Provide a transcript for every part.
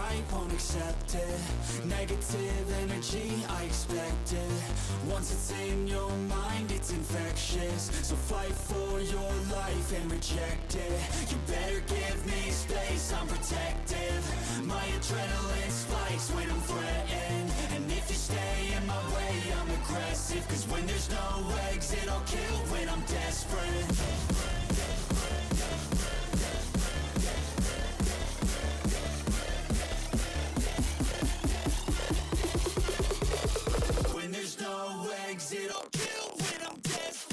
I won't accept it. Negative energy, I expect it. Once it's in your mind, it's infectious. So fight for your life and reject it. You better give me space, I'm protective. My adrenaline spikes when I'm threatened. And if you stay in my way, I'm aggressive. Cause when there's no exit, I'll kill when I'm desperate. When there's no exit, I'll kill when I'm desperate.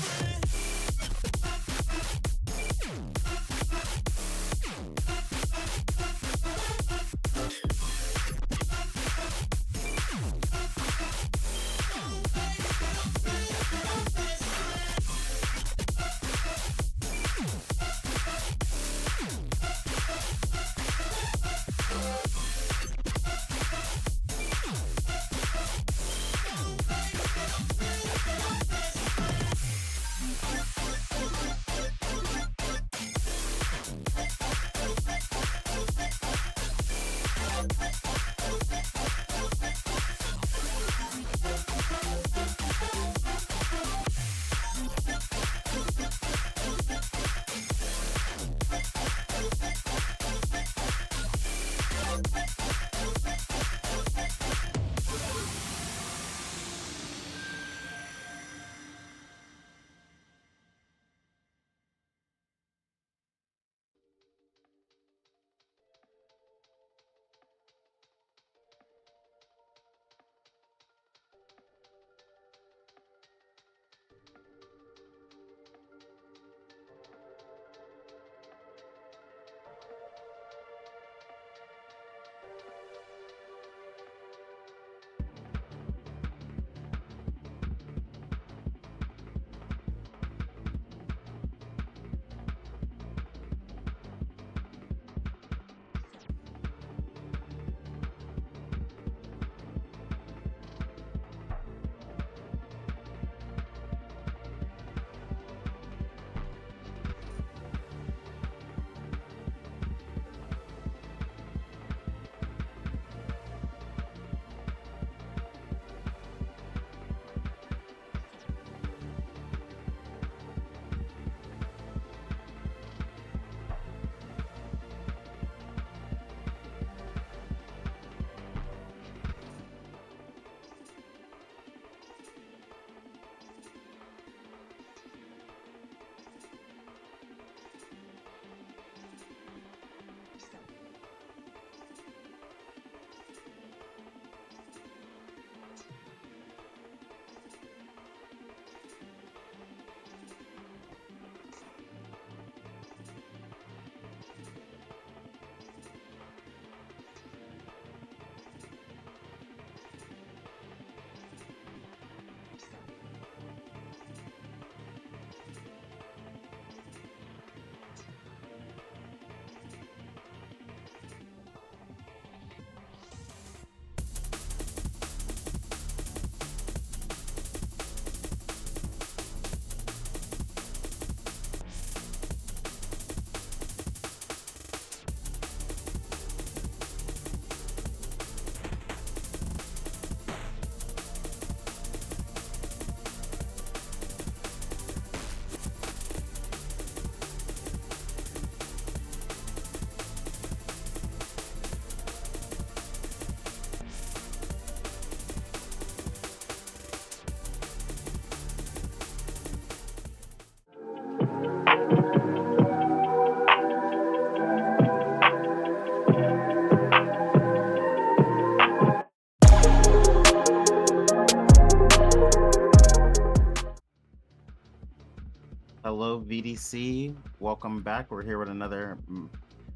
Hello, VDC. Welcome back. We're here with another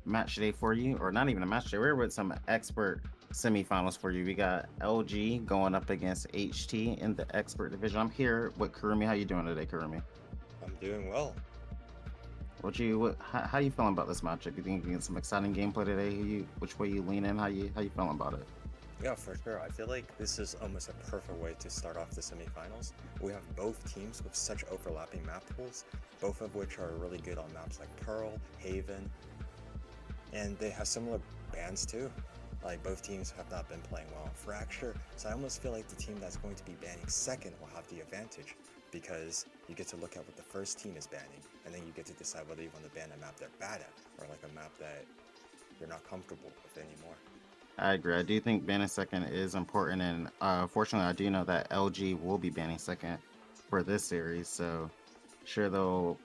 match day for you, or not even a match day. We're with some expert semifinals for you. We got LG going up against HT in the expert division. I'm here with Kurumi. How you doing today, Kurumi? I'm doing well. How you feeling about this matchup? You think you get some exciting gameplay today? Which way you lean in? How you feeling about it? Yeah, for sure. I feel like this is almost a perfect way to start off the semifinals. We have both teams with such overlapping map pools, both of which are really good on maps like Pearl, Haven, and they have similar bans too. Like both teams have not been playing well on Fracture, so I almost feel like the team that's going to be banning second will have the advantage because you get to look at what the first team is banning, and then you get to decide whether you want to ban a map they're bad at or like a map that you're not comfortable with anymore. I agree. I do think banning second is important, and fortunately, I do know that LG will be banning second for this series. So, sure they'll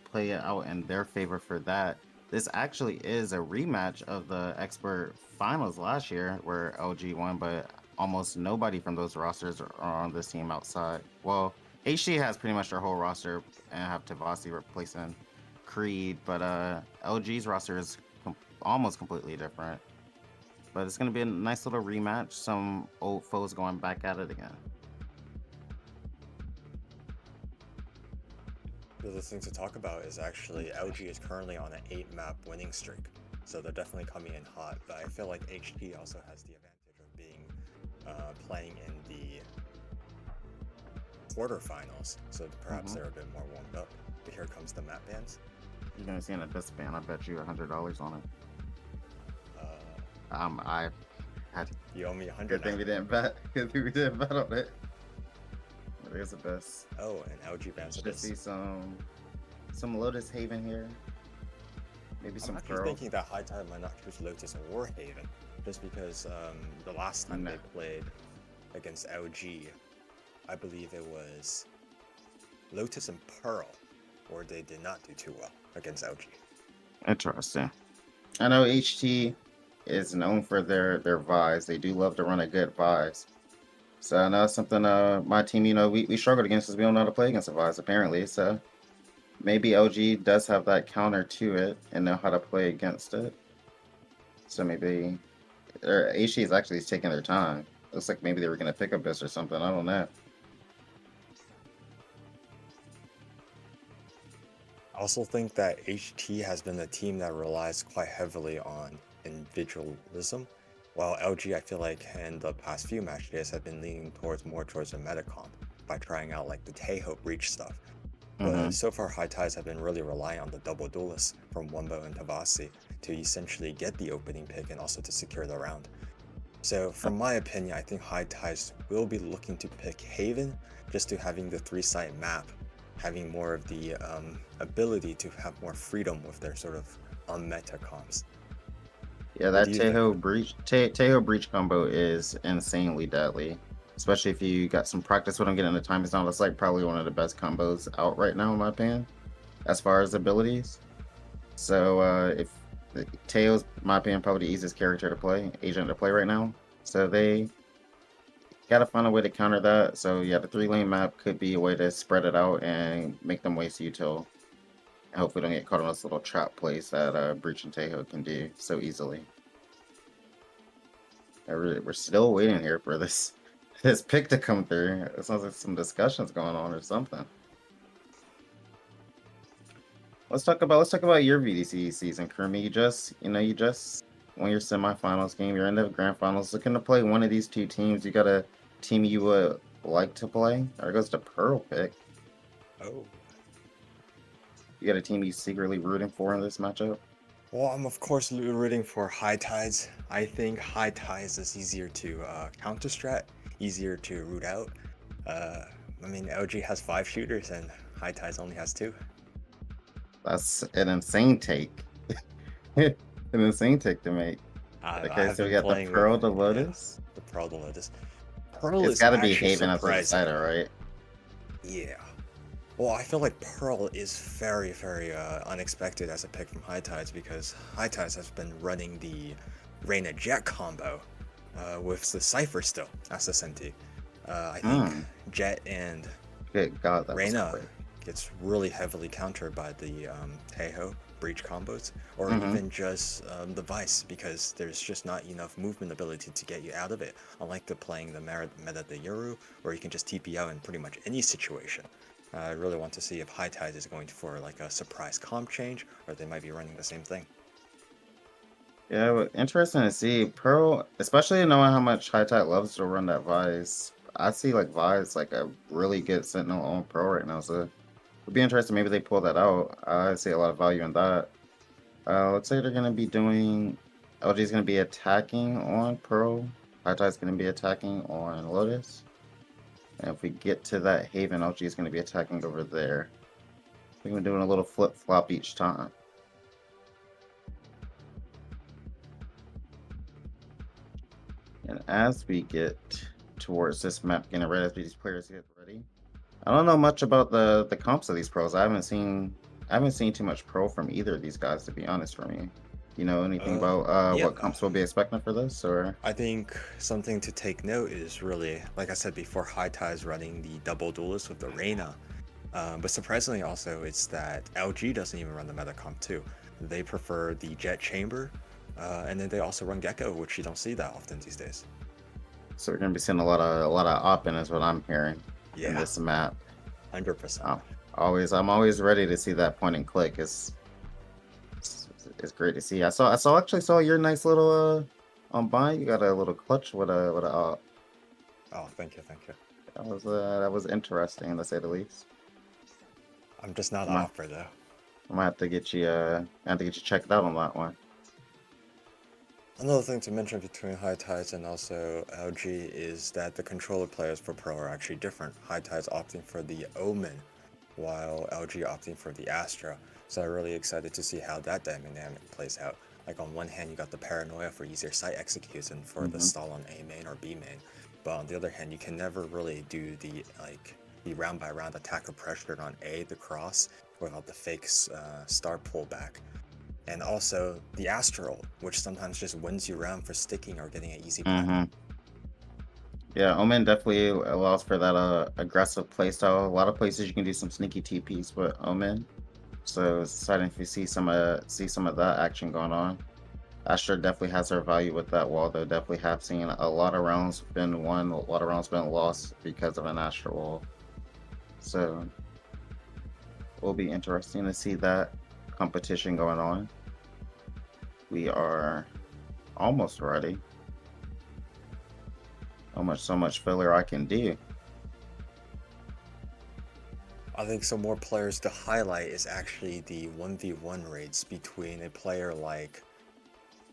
play it out in their favor for that. This actually is a rematch of the expert finals last year, where LG won, but almost nobody from those rosters are on this team outside. Well, HT has pretty much their whole roster and have Tavasi replacing Creed, but LG's roster is almost completely different. But it's going to be a nice little rematch. Some old foes going back at it again. The other thing to talk about is actually LG is currently on an 8-map winning streak, so they're definitely coming in hot. But I feel like HT also has the advantage of being playing in the quarterfinals, so perhaps they're a bit more warmed up. But here comes the map bans. You're going to see in a disband. I bet you $100 on it. I had. You owe me 100. Good thing we didn't bet. Good thing we didn't bet on it. But there's the best. Oh, and LG bans Should see some Lotus Haven here. Maybe some I'm actually Pearl. thinking that High Tide might not choose Lotus or Haven, just because the last time they played against LG, I believe it was Lotus and Pearl, or they did not do too well against LG. Interesting. I know HT is known for their Vise. They do love to run a good Vise. So I know it's something my team, we struggled against because we don't know how to play against a Vise apparently. So maybe LG does have that counter to it and know how to play against it. So maybe HT is actually taking their time. Looks like maybe they were gonna pick up this or something. I don't know. I also think that HT has been a team that relies quite heavily on individualism, while LG, I feel like in the past few match days, have been leaning more towards the meta comp by trying out like the Taeho breach stuff. But so far, High Tides have been really relying on the double duelists from Wumbo and Tavasi to essentially get the opening pick and also to secure the round. So from my opinion, I think High Tides will be looking to pick Haven just to having the 3-site map, having more of the ability to have more freedom with their sort of unmeta comps. Yeah, that Taeho breach combo is insanely deadly. Especially if you got some practice with him getting the time zone. That's like probably one of the best combos out right now in my opinion, as far as abilities. So if Taeho's, in my opinion, probably the easiest character to play, agent to play right now. So they gotta find a way to counter that. So yeah, the 3-lane map could be a way to spread it out and make them waste util. And hopefully don't get caught on this little trap place that Breach and Taeho can do so easily. We're still waiting here for this pick to come through. It sounds like some discussions going on or something. Let's talk about your VDC season, Kermit. You just won your semifinals game. You're in the grand finals. Looking to play one of these two teams. You got a team you would like to play? There goes the Pearl pick. Oh. You got a team you secretly rooting for in this matchup? Well, I'm of course rooting for High Tides. I think High Tides is easier to counter strat, easier to root out. I mean, LG has 5 shooters and High Tides only has 2. That's an insane take. An insane take to make. Okay, so we got the Pearl, the Lotus. Yeah, the Pearl, the Lotus. Pearl it's got to be Haven as the decider, right? Yeah. Well, I feel like Pearl is very, very unexpected as a pick from High Tides because High Tides has been running the Reyna Jet combo with the Cypher still as the Senti. I think Jet and Reyna gets really heavily countered by the Taeho breach combos, or even just the Vice, because there's just not enough movement ability to get you out of it, unlike playing the meta the Yoru, where you can just TP out in pretty much any situation. I really want to see if High Tide is going for like a surprise comp change, or they might be running the same thing. Yeah, but interesting to see. Pearl, especially knowing how much High Tide loves to run that Vice. I see like Vice like a really good Sentinel on Pearl right now, so it'd be interesting. Maybe they pull that out. I see a lot of value in that. Let's say they're gonna be doing LG is going to be attacking on Pearl. High Tide is going to be attacking on Lotus. And if we get to that Haven, LG is going to be attacking over there. We've been doing a little flip-flop each time. And as we get towards this map, getting ready, as these players get ready, I don't know much about the comps of these pros. I haven't seen too much pro from either of these guys, to be honest. For me, you know anything about Yeah, what comps we'll be expecting for this, or? I think something to take note is really, like I said before, High Tide is running the double duelist with the Reyna. But surprisingly also, it's that LG doesn't even run the meta comp too. They prefer the Jet Chamber, and then they also run Gecko, which you don't see that often these days. So we're gonna be seeing a lot of op-in is what I'm hearing in Yeah, this map. 100%. I'm always ready to see that point and click. It's great to see. Actually saw your nice little bind. You got a little clutch with a Oh, thank you. that was interesting to say the least. I'm just not I'm, offer though. I might have to get you checked out on that one. Another thing to mention between High Tides and also LG is that the controller players for Pro are actually different. High Tides opting for the Omen, while LG opting for the Astra. So I'm really excited to see how that dynamic plays out. Like on one hand, you got the Paranoia for easier site execution for the stall on A main or B main, but on the other hand, you can never really do the round by round attacker pressure on A, the cross, without the fake star pullback. And also the Astral, which sometimes just wins you around for sticking or getting an easy plant. Yeah, Omen definitely allows for that aggressive playstyle. A lot of places you can do some sneaky TPs with Omen. So it's exciting if you see some of that action going on. Astra definitely has her value with that wall, though. Definitely have seen a lot of rounds been won, a lot of rounds been lost because of an Astra wall. So it will be interesting to see that competition going on. We are almost ready. So much filler I can do. I think some more players to highlight is actually the 1v1 raids between a player like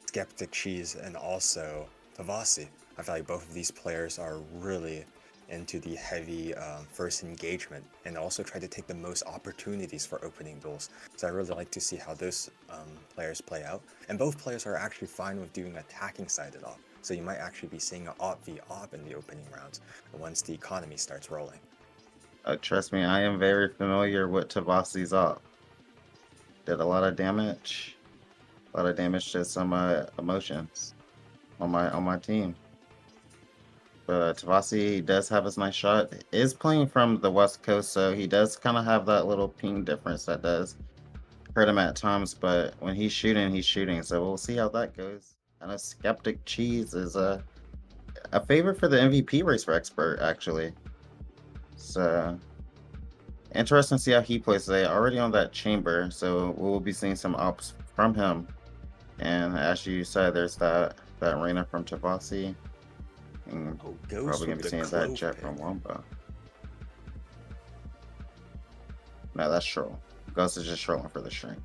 Skeptic Cheese and also Tavasi. I feel like both of these players are really into the heavy first engagement and also try to take the most opportunities for opening duels. So I really like to see how those players play out. And both players are actually fine with doing attacking sided op. So you might actually be seeing an op v op in the opening rounds once the economy starts rolling. Trust me, I am very familiar with Tavasi's op. Did a lot of damage. A lot of damage to some emotions on my team. But Tavasi does have his nice shot. Is playing from the West Coast, so he does kind of have that little ping difference that does hurt him at times. But when he's shooting, he's shooting. So we'll see how that goes. I know Skeptic Cheese is a favorite for the MVP race for Expert, actually. So interesting to see how he plays today. Already on that chamber, so we'll be seeing some ops from him. And as you said, there's that Reyna from Tavasi. And probably gonna be seeing that Jet from Wombo. No, that's Troll. Ghost is just trolling for the stream.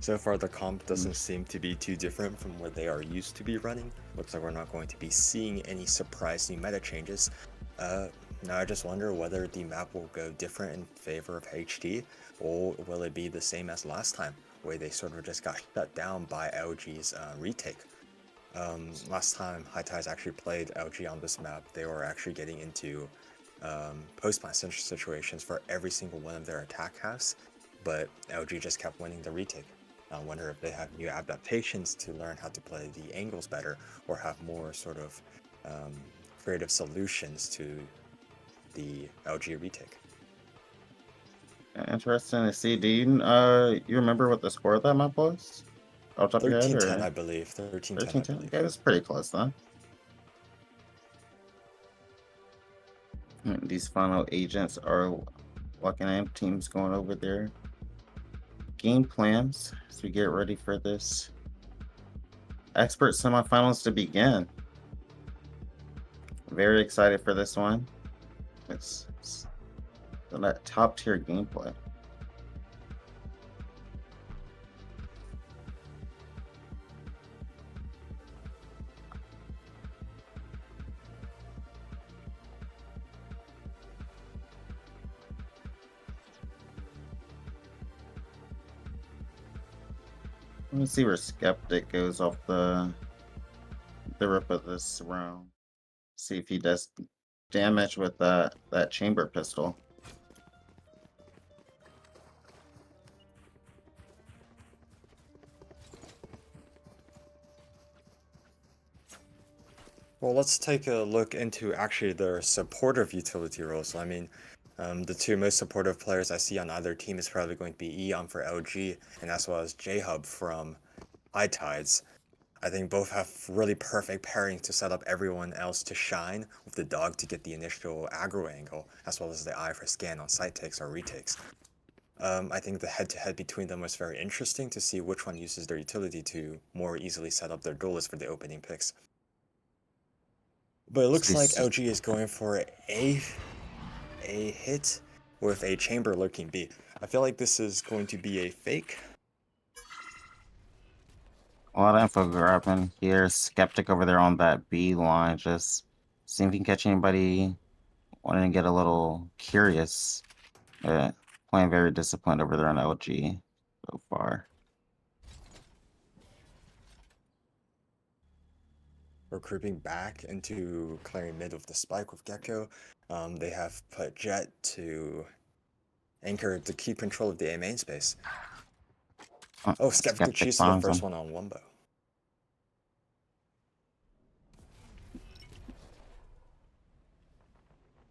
So far, the comp doesn't seem to be too different from what they are used to be running. Looks like we're not going to be seeing any surprise new meta changes. Now I just wonder whether the map will go different in favor of HD, or will it be the same as last time, where they sort of just got shut down by LG's retake. Last time High Tides actually played LG on this map, they were actually getting into post-plant situations for every single one of their attack halves, but LG just kept winning the retake. I wonder if they have new adaptations to learn how to play the angles better, or have more sort of creative solutions to the LG retake. Interesting to see. Do you you remember what the score of that map was? Off the top of your head, 13-10, or I believe. 13-10, 13-10? I believe. Okay, it was pretty close, though. These final agents are walking in. Teams going over there. Game plans as we get ready for this expert semifinals to begin. Very excited for this one. It's that top tier gameplay. Let me see where Skeptic goes off the rip of this round. See if he does damage with that chamber pistol. Well, let's take a look into actually their supportive utility roles. I mean, the two most supportive players I see on either team is probably going to be Eon for LG, and as well as J-Hub from High Tides. I think both have really perfect pairings to set up everyone else to shine, with the dog to get the initial aggro angle, as well as the eye for scan on site takes or retakes. I think the head-to-head between them was very interesting to see which one uses their utility to more easily set up their duelists for the opening picks. But it looks like LG is going for a hit with a chamber lurking B. I feel like this is going to be a fake. A lot of info grabbing here. Skeptic over there on that B line. Just see if you can catch anybody wanting to get a little curious. Playing very disciplined over there on LG so far. We're creeping back into clearing mid with the spike with Gecko. They have put Jet to anchor to keep control of the A main space. Oh, Skeptic cheese to the finds first him. one on Wumbo.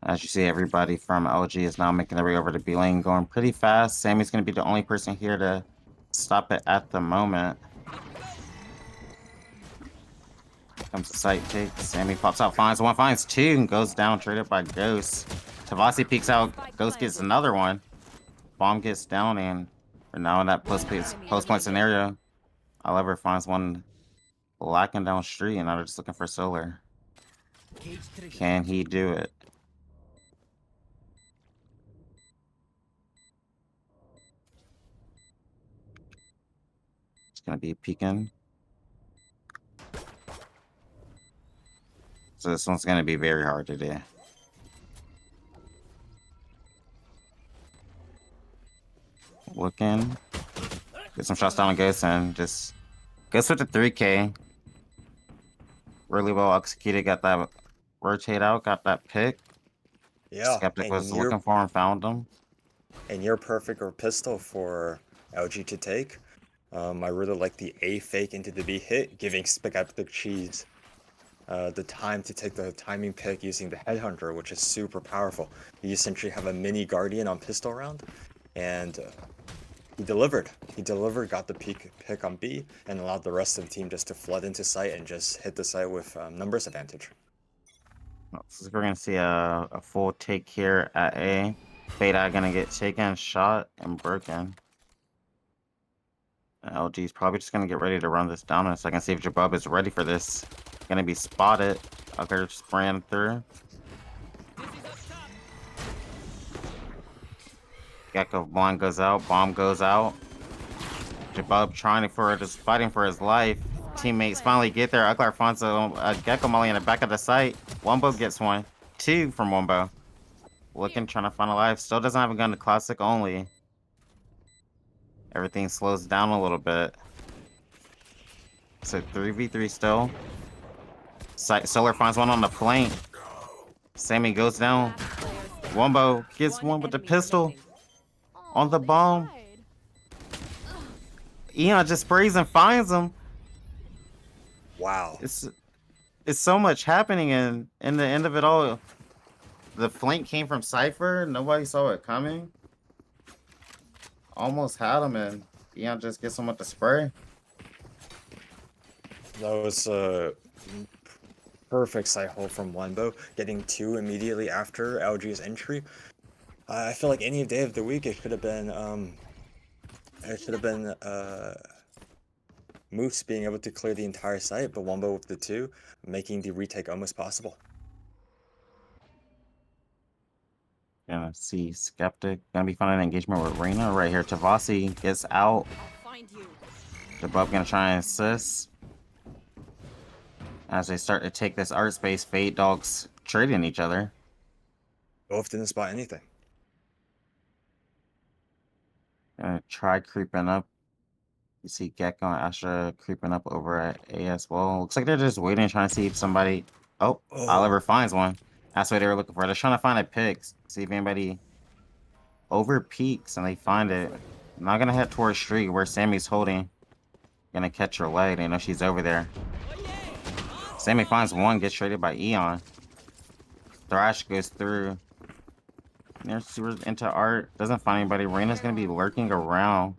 As you see, everybody from LG is now making their way over to B lane, going pretty fast. Sammy's going to be the only person here to stop it at the moment. Comes the sight take. Sammy pops out, finds one, finds two, and goes down, traded by Ghost. Tavasi peeks out. Ghost gets another one. Bomb gets down, and we're now in that post point scenario. Oliver finds one lacking down street, and now they're just looking for Solar. Can he do it? It's gonna be peeking. So this one's gonna be very hard to do. Looking. Get some shots down on Ghost and just Ghost with the 3K. Really well executed. Got that rotate out. Got that pick. Yeah, Skeptic was looking for him, found him. and you're perfect or pistol for LG to take. I really like the A fake into the B hit, giving Skeptic Cheese the time to take the timing pick using the Headhunter, which is super powerful. You essentially have a mini Guardian on pistol round, and he delivered. He delivered, got the pick on B, and allowed the rest of the team just to flood into site and just hit the site with numbers advantage. So we're gonna see a full take here at A. Beta gonna get taken, shot, and broken. LG is probably just gonna get ready to run this down in a second. See if Jabub is ready for this. Gonna be spotted. Okay, spraying through. Gecko blind goes out. Bomb goes out. Jabub just fighting for his life. Teammates finally get there. Uglar finds a Gecko Molly in the back of the site. Wumbo gets one. Two from Wumbo. Looking, trying to find a life. Still doesn't have a gun to classic only. Everything slows down a little bit. So 3v3 still. Solar finds one on the flank. Sammy goes down. Wumbo gets one with the pistol on the bomb. Eon just sprays and finds him. Wow. It's so much happening, and in the end of it all, the flank came from Cypher. Nobody saw it coming. Almost had him, and Eon just gets him with the spray. That was a perfect site hold from Wumbo, getting two immediately after LG's entry. I feel like any day of the week it should have been Moose being able to clear the entire site, but Wumbo with the two, making the retake almost possible. Gonna see Skeptic. Gonna be finding an engagement with Reyna right here. Tavasi gets out. The Bub gonna try and assist. As they start to take this art space, Fade Dogs trading each other. Both didn't spot anything. Gonna try creeping up You see Gecko and Astra creeping up over at A as well. Looks like they're just waiting, trying to see if somebody. Oh, Oh, Oliver finds one. That's what they were looking for. They're trying to find a pick, see if anybody over peaks, and they find it. Not gonna head towards street where Sammy's holding. Gonna catch her leg. They know she's over there. Sammy finds one, gets traded by Eon. Thrash goes through. Near sewers into art. Doesn't find anybody. Reina's gonna be lurking around.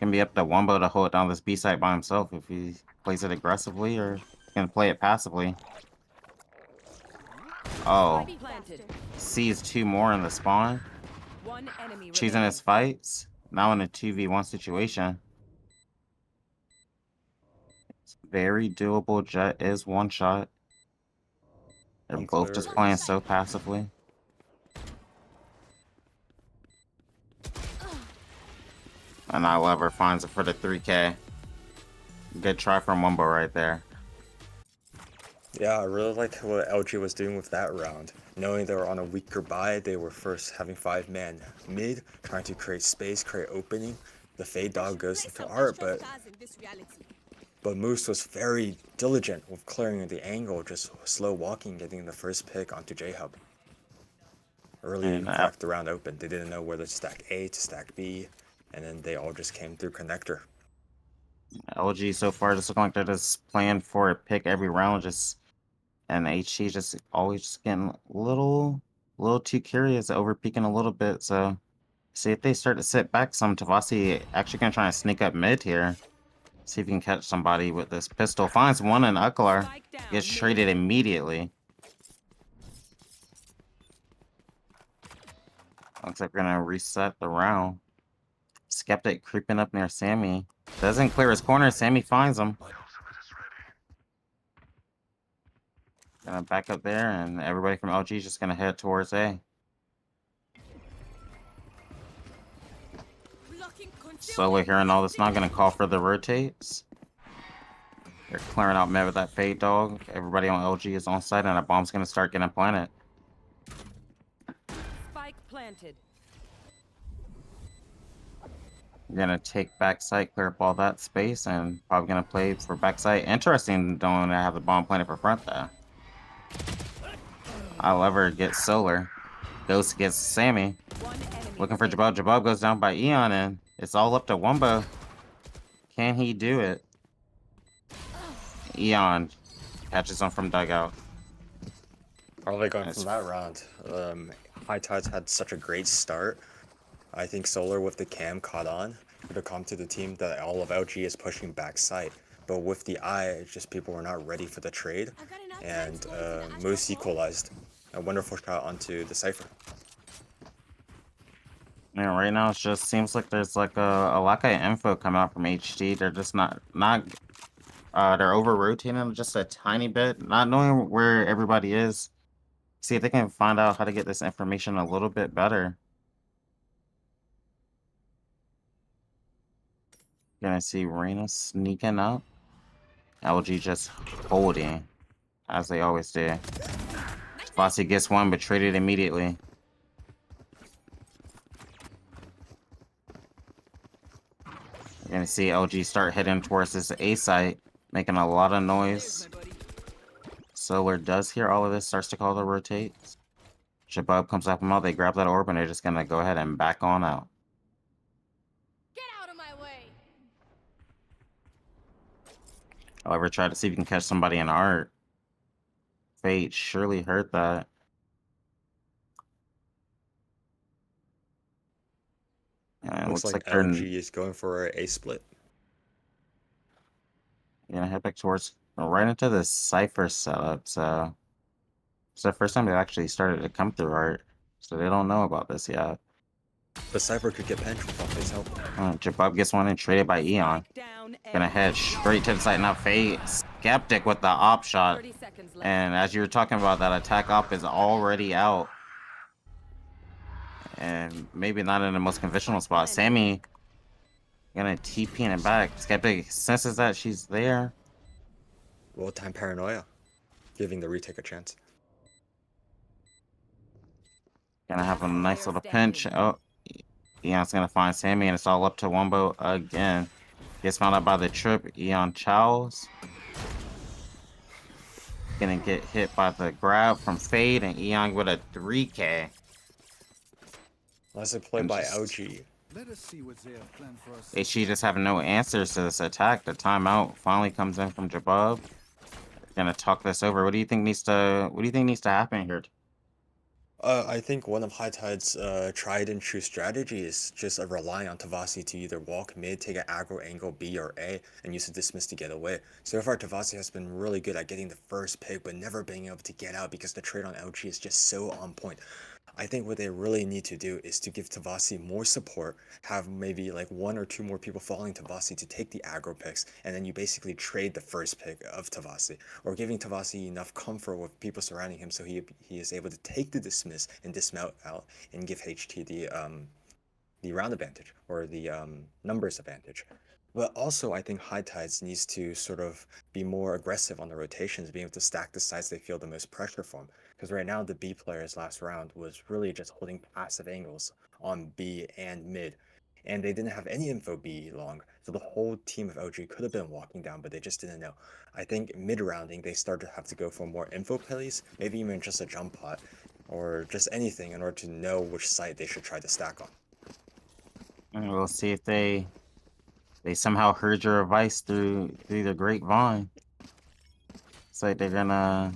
Gonna be up to Wumbo to hold down this B site by himself if he plays it aggressively or gonna play it passively. Oh, sees two more in the spawn. Choosing his fights. Now in a 2v1 situation. It's very doable. Jet is one shot. They're both just unclear. playing so passively. And Oliver finds it for the 3K. Good try from Wumbo right there. Yeah, I really liked what LG was doing with that round. Knowing they were on a weaker buy, they were first having 5-man mid, trying to create space, create opening. The Fade Dog goes into art, but Moose was very diligent with clearing the angle, just slow walking, getting the first pick onto J-Hub. Really And cracked the round open. They didn't know whether to stack A to stack B, and then they all just came through connector. LG so far just looking like they're just playing for a pick every round, just and HT just always just getting a little too curious, over peeking a little bit. So see if they start to sit back some. Tavasi actually gonna try and sneak up mid here. See if he can catch somebody with this pistol. Finds one in Uklar. Gets traded immediately. Looks like we're gonna reset the round. Skeptic creeping up near Sammy. Doesn't clear his corner. Sammy finds him. Gonna back up there, and everybody from LG is just gonna head towards A. So we're hearing all this, not gonna call for the rotates. They're clearing out mid with that Fade Dog. Everybody on LG is on site, and a bomb's gonna start getting planted. Spike planted. We're gonna take backside, clear up all that space, and probably gonna play for backside. Interesting, don't have the bomb planted for front though. However, gets Solar. Ghost gets Sammy. Looking for Jabab. Jabab goes down by Eon, and it's all up to Wumbo. Can he do it? Eon catches him from dugout. Probably going from that round. High Tides had such a great start. I think Solar with the cam caught on. Could have come to the team that all of LG is pushing back side. But with the eye, it's just people were not ready for the trade. And Moose equalized. A wonderful shot onto the Cypher. Yeah, right now it just seems like there's like a lack of info coming out from HT. They're just not they're over rotating just a tiny bit, not knowing where everybody is. See if they can find out how to get this information a little bit better. Gonna see Reina sneaking up. LG just holding, as they always do. Fossey gets one, but traded immediately. You're gonna see LG start heading towards this A site, making a lot of noise. Solar does hear all of this, starts to call the rotates. Shabab comes up them out, they grab that orb, and they're just gonna go ahead and back on out. Get out of my way. However, try to see if you can catch somebody in art. Fate surely heard that. And it Looks like they're LG is going for a split. gonna head back towards right into the Cypher setup. So it's the first time they actually started to come through art. So they don't know about this yet. The Cypher could get benched without his help. Jabab gets one and traded by Eon. Gonna head straight to the site now. Fate Skeptic with the op shot. And as you were talking about, that attack op is already out. And maybe not in the most conventional spot. Sammy gonna TP in it back. Skeptic senses that she's there. Well, time paranoia, giving the retake a chance. Gonna have a nice little pinch. Oh, Eon's gonna find Sammy, and it's all up to Wumbo again. Gets found out by the trip. Eon chows. Gonna get hit by the grab from Fade, and Eon with a 3K. Nice play And by just- LG. Let us see what they have planned for us. HG just having no answers to this attack. The timeout finally comes in from Jabub. Gonna talk this over. What do you think needs to happen here? I think one of High Tide's tried and true strategy is just relying on Tavasi to either walk mid, take an aggro angle B or A, and use the dismiss to get away. So far, Tavasi has been really good at getting the first pick, but never being able to get out because the trade on LG is just so on point. I think what they really need to do is to give Tavasi more support, have maybe like 1 or 2 more people following Tavasi to take the aggro picks, and then you basically trade the first pick of Tavasi, or giving Tavasi enough comfort with people surrounding him so he is able to take the dismiss and dismount out and give HT the round advantage or the numbers advantage. But also, I think High Tides needs to sort of be more aggressive on the rotations, being able to stack the sides they feel the most pressure from. Because right now, the B players last round was really just holding passive angles on B and mid. And they didn't have any info B long, so the whole team of OG could have been walking down, but they just didn't know. I think mid-rounding, they started to have to go for more info plays, maybe even just a jump pot, or just anything in order to know which site they should try to stack on. And we'll see if they somehow heard your advice through the grapevine. It's like they're gonna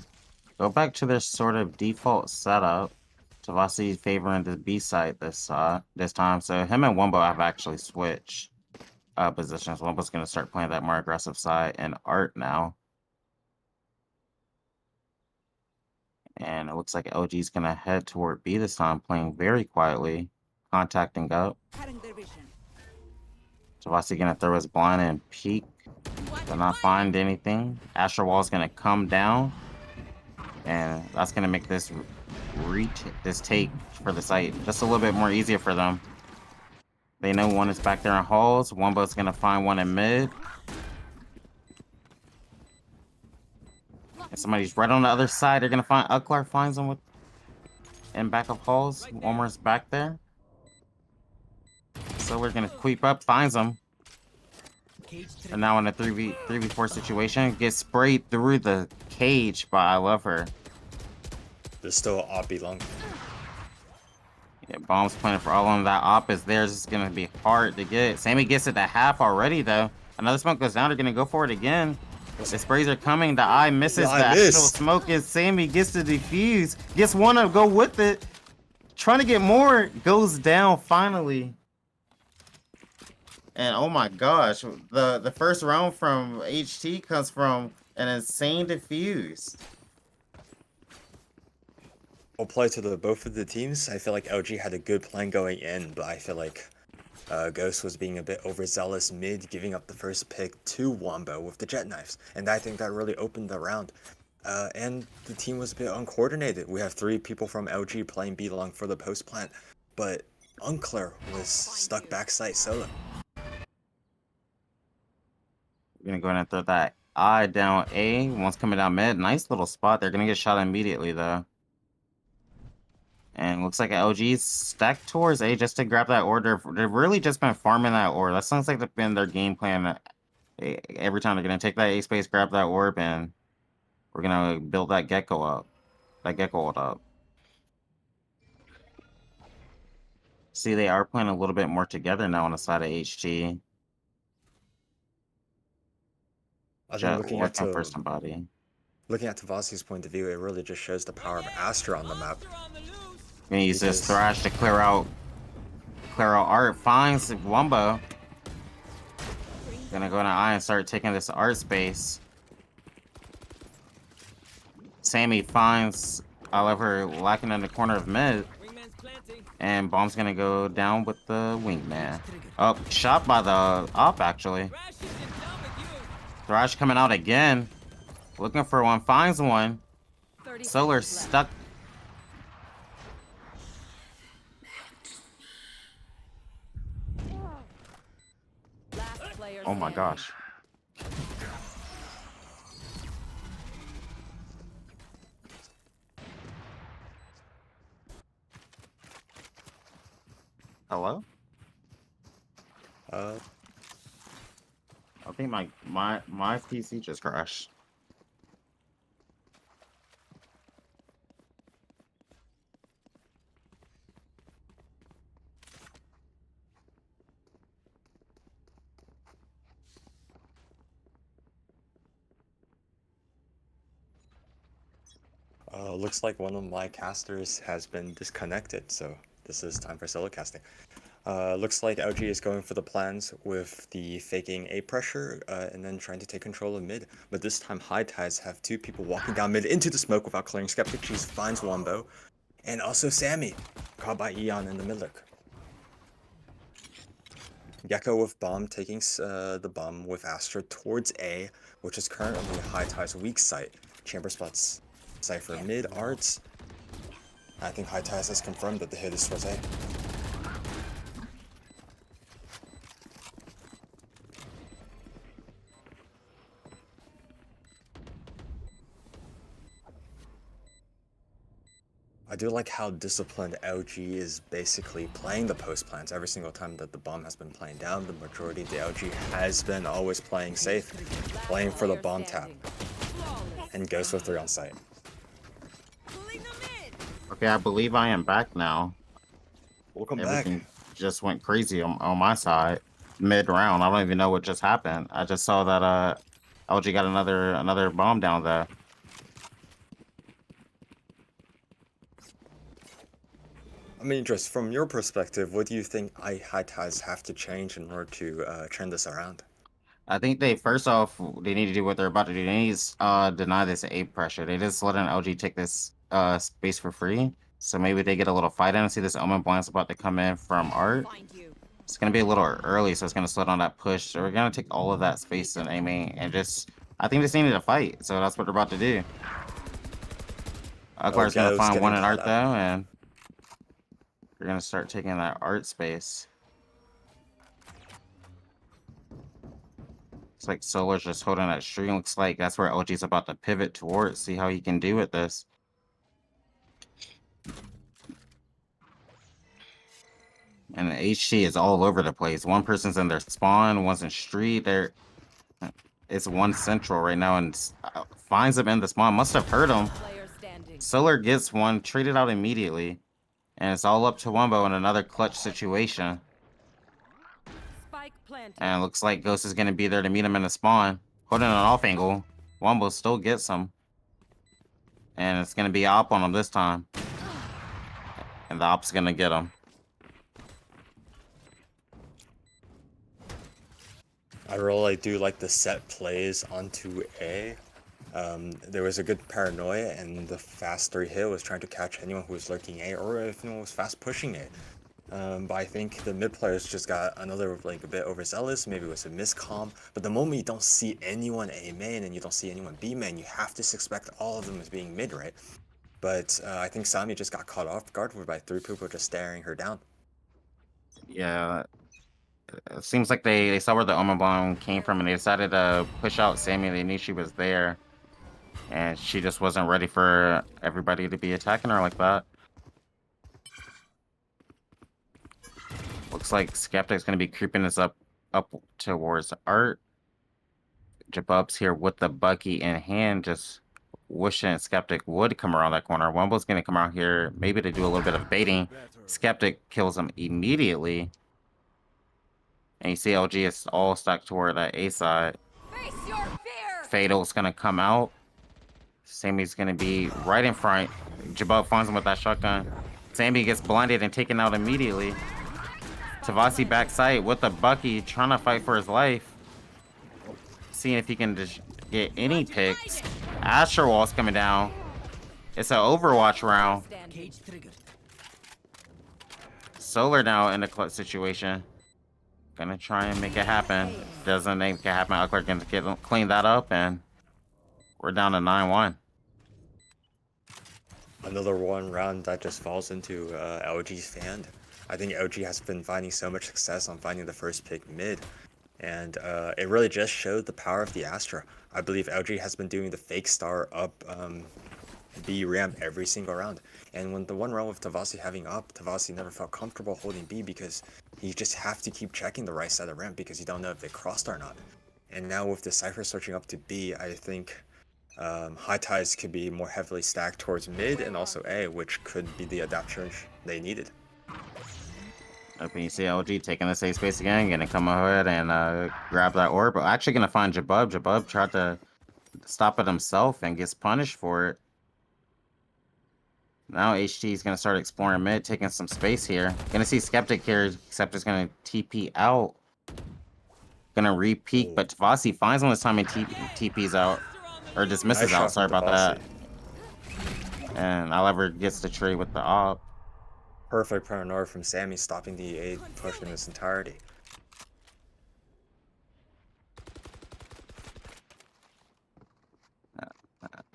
go back to their sort of default setup. Tavasi favoring the B side this time. So him and Wumbo have actually switched positions. Wumbo's gonna start playing that more aggressive side and Art now. And it looks like LG's gonna head toward B this time, playing very quietly, contacting up. Tavasi gonna throw his blind and peek. Will not find anything. Astro Wall's gonna come down, and that's gonna make this take for the site just a little bit more easier for them. They know one is back there in halls. Wumbo's gonna find one in mid. And somebody's right on the other side. They're gonna find Uklar finds them with in back of halls. One more's back there. So we're gonna creep up, finds them. And now in a 3v4 situation, gets sprayed through the cage, but I love her. There's still an OP long. Yeah, bombs planted for all on that op is there. This is gonna be hard to get. Sammy gets it to half already though. Another smoke goes down, they're gonna go for it again. The sprays are coming, the eye misses the actual smoke, and Sammy gets to defuse. Gets one to go with it. Trying to get more, goes down finally. And oh my gosh, the first round from HT comes from an insane defuse. Well, play to both of the teams. I feel like LG had a good plan going in, but I feel like Ghost was being a bit overzealous mid, giving up the first pick to Wombo with the jet knives, and I think that really opened the round. And the team was a bit uncoordinated. We have 3 people from LG playing B long for the post plant, but Unclear was stuck backside solo. We're gonna go ahead and throw that eye down A. One's coming down mid. Nice little spot. They're gonna get shot immediately though. And looks like LG's stacked towards A just to grab that order. They've really just been farming that orb. That sounds like that's been their game plan. Every time they're gonna take that A space, grab that orb, and we're gonna build that gecko up. That gecko ult up. See, they are playing a little bit more together now on the side of HG. I think looking at Tavasi's point of view, it really just shows the power of Astra on the map. Gonna use this Thrash to clear out Art. Finds Wumbo. Gonna go into I and start taking this Art space. Sammy finds Oliver lacking in the corner of mid. And Bomb's gonna go down with the wingman. Oh, shot by the op actually. Thrash coming out again. Looking for one, finds one. Solar stuck. Oh my gosh. Hello? Uh, I think my PC just crashed. Looks like one of my casters has been disconnected, so this is time for solo casting. Looks like LG is going for the plans with the faking A pressure and then trying to take control of mid. But this time High Tides have two people walking down mid into the smoke without clearing Skeptic. She finds Wombo. And also Sammy, caught by Eon in the mid lurk. Gecko with bomb taking the bomb with Astra towards A, which is currently High Tide's weak site. Chamber spots Cypher mid arts. I think High Tides has confirmed that the hit is towards A. I do like how disciplined LG is basically playing the post plans every single time that the bomb has been playing down. The majority of the LG has been always playing safe, playing for the bomb tap, and goes for 3 on site. Okay, I believe I am back now. Welcome Everything back. just went crazy on my side mid round. I don't even know what just happened. I just saw that LG got another bomb down there. I mean, just from your perspective, what do you think High Tides have to change in order to turn this around? I think they first off they need to do what they're about to do. They need to deny this A pressure. They just letting LG take this space for free. So maybe they get a little fight in. I see this Omen Blind's about to come in from Art. It's gonna be a little early, so it's gonna slow down that push. So we're gonna take all of that space and aiming and just I think they just needed a fight. So that's what they're about to do. Akbar's gonna Ghetto's find one getting in caught Art out. though, and we're gonna start taking that Art space. It's like Solar's just holding that string. Looks like that's where LG's about to pivot towards. See how he can do with this. And the HT is all over the place. One person's in their spawn, one's in street. It's one central right now, and finds him in the spawn. Must have heard him. Solar gets one, traded out immediately, and it's all up to Wumbo in another clutch situation. And it looks like Ghost is gonna be there to meet him in the spawn, holding an off angle. Wumbo still gets him, and it's gonna be op on him this time, and the op's gonna get him. I really do like the set plays onto A. There was a good paranoia, and the fast 3 hit was trying to catch anyone who was lurking A, or if anyone was fast pushing A. But I think the mid players just got another like a bit overzealous. Maybe it was a miscomm. But the moment you don't see anyone A main and you don't see anyone B main, you have to expect all of them as being mid, right? But I think Sami just got caught off guard by 3 people just staring her down. Yeah, it seems like they saw where the Omen Bomb came from, and they decided to push out Sammy. They knew she was there, and she just wasn't ready for everybody to be attacking her like that. Looks like Skeptic's gonna be creeping this up towards Art. Jabub's here with the Bucky in hand, just wishing Skeptic would come around that corner. Wumble's gonna come out here, maybe to do a little bit of baiting. Skeptic kills him immediately. And you see LG is all stuck toward that A side. Face your fear! Fatal's gonna come out. Sammy's gonna be right in front. Jabub finds him with that shotgun. Sammy gets blinded and taken out immediately. Tavasi backside with the Bucky, trying to fight for his life. Seeing if he can just get any picks. Asher Wall's coming down. It's an Overwatch round. Solar now in the clutch situation. Gonna try and make it happen. Doesn't make it happen. Akbar can clean that up, and we're down to 9-1. Another one round that just falls into LG's hand. I think LG has been finding so much success on finding the first pick mid, and it really just showed the power of the Astra. I believe LG has been doing the fake star up B ramp every single round. And when the one round with Tavasi having up, Tavasi never felt comfortable holding B because you just have to keep checking the right side of the ramp because you don't know if they crossed or not. And now with the Cypher switching up to B, I think High Tides could be more heavily stacked towards mid and also A, which could be the adaptation they needed. Up and you see LG taking the safe space again, gonna come ahead and grab that orb. But actually gonna find Jabub. Jabub tried to stop it himself and gets punished for it. Now HT is gonna start exploring mid, taking some space here. Gonna see Skeptic here. Skeptic's gonna TP out. Gonna re-peek, but Tavasi finds him this time and TP's out. Or dismisses Nice out, shot sorry from about that. Tavasi. And Oliver gets the trade with the op. Perfect paranoia from Sammy, stopping the A push in its entirety.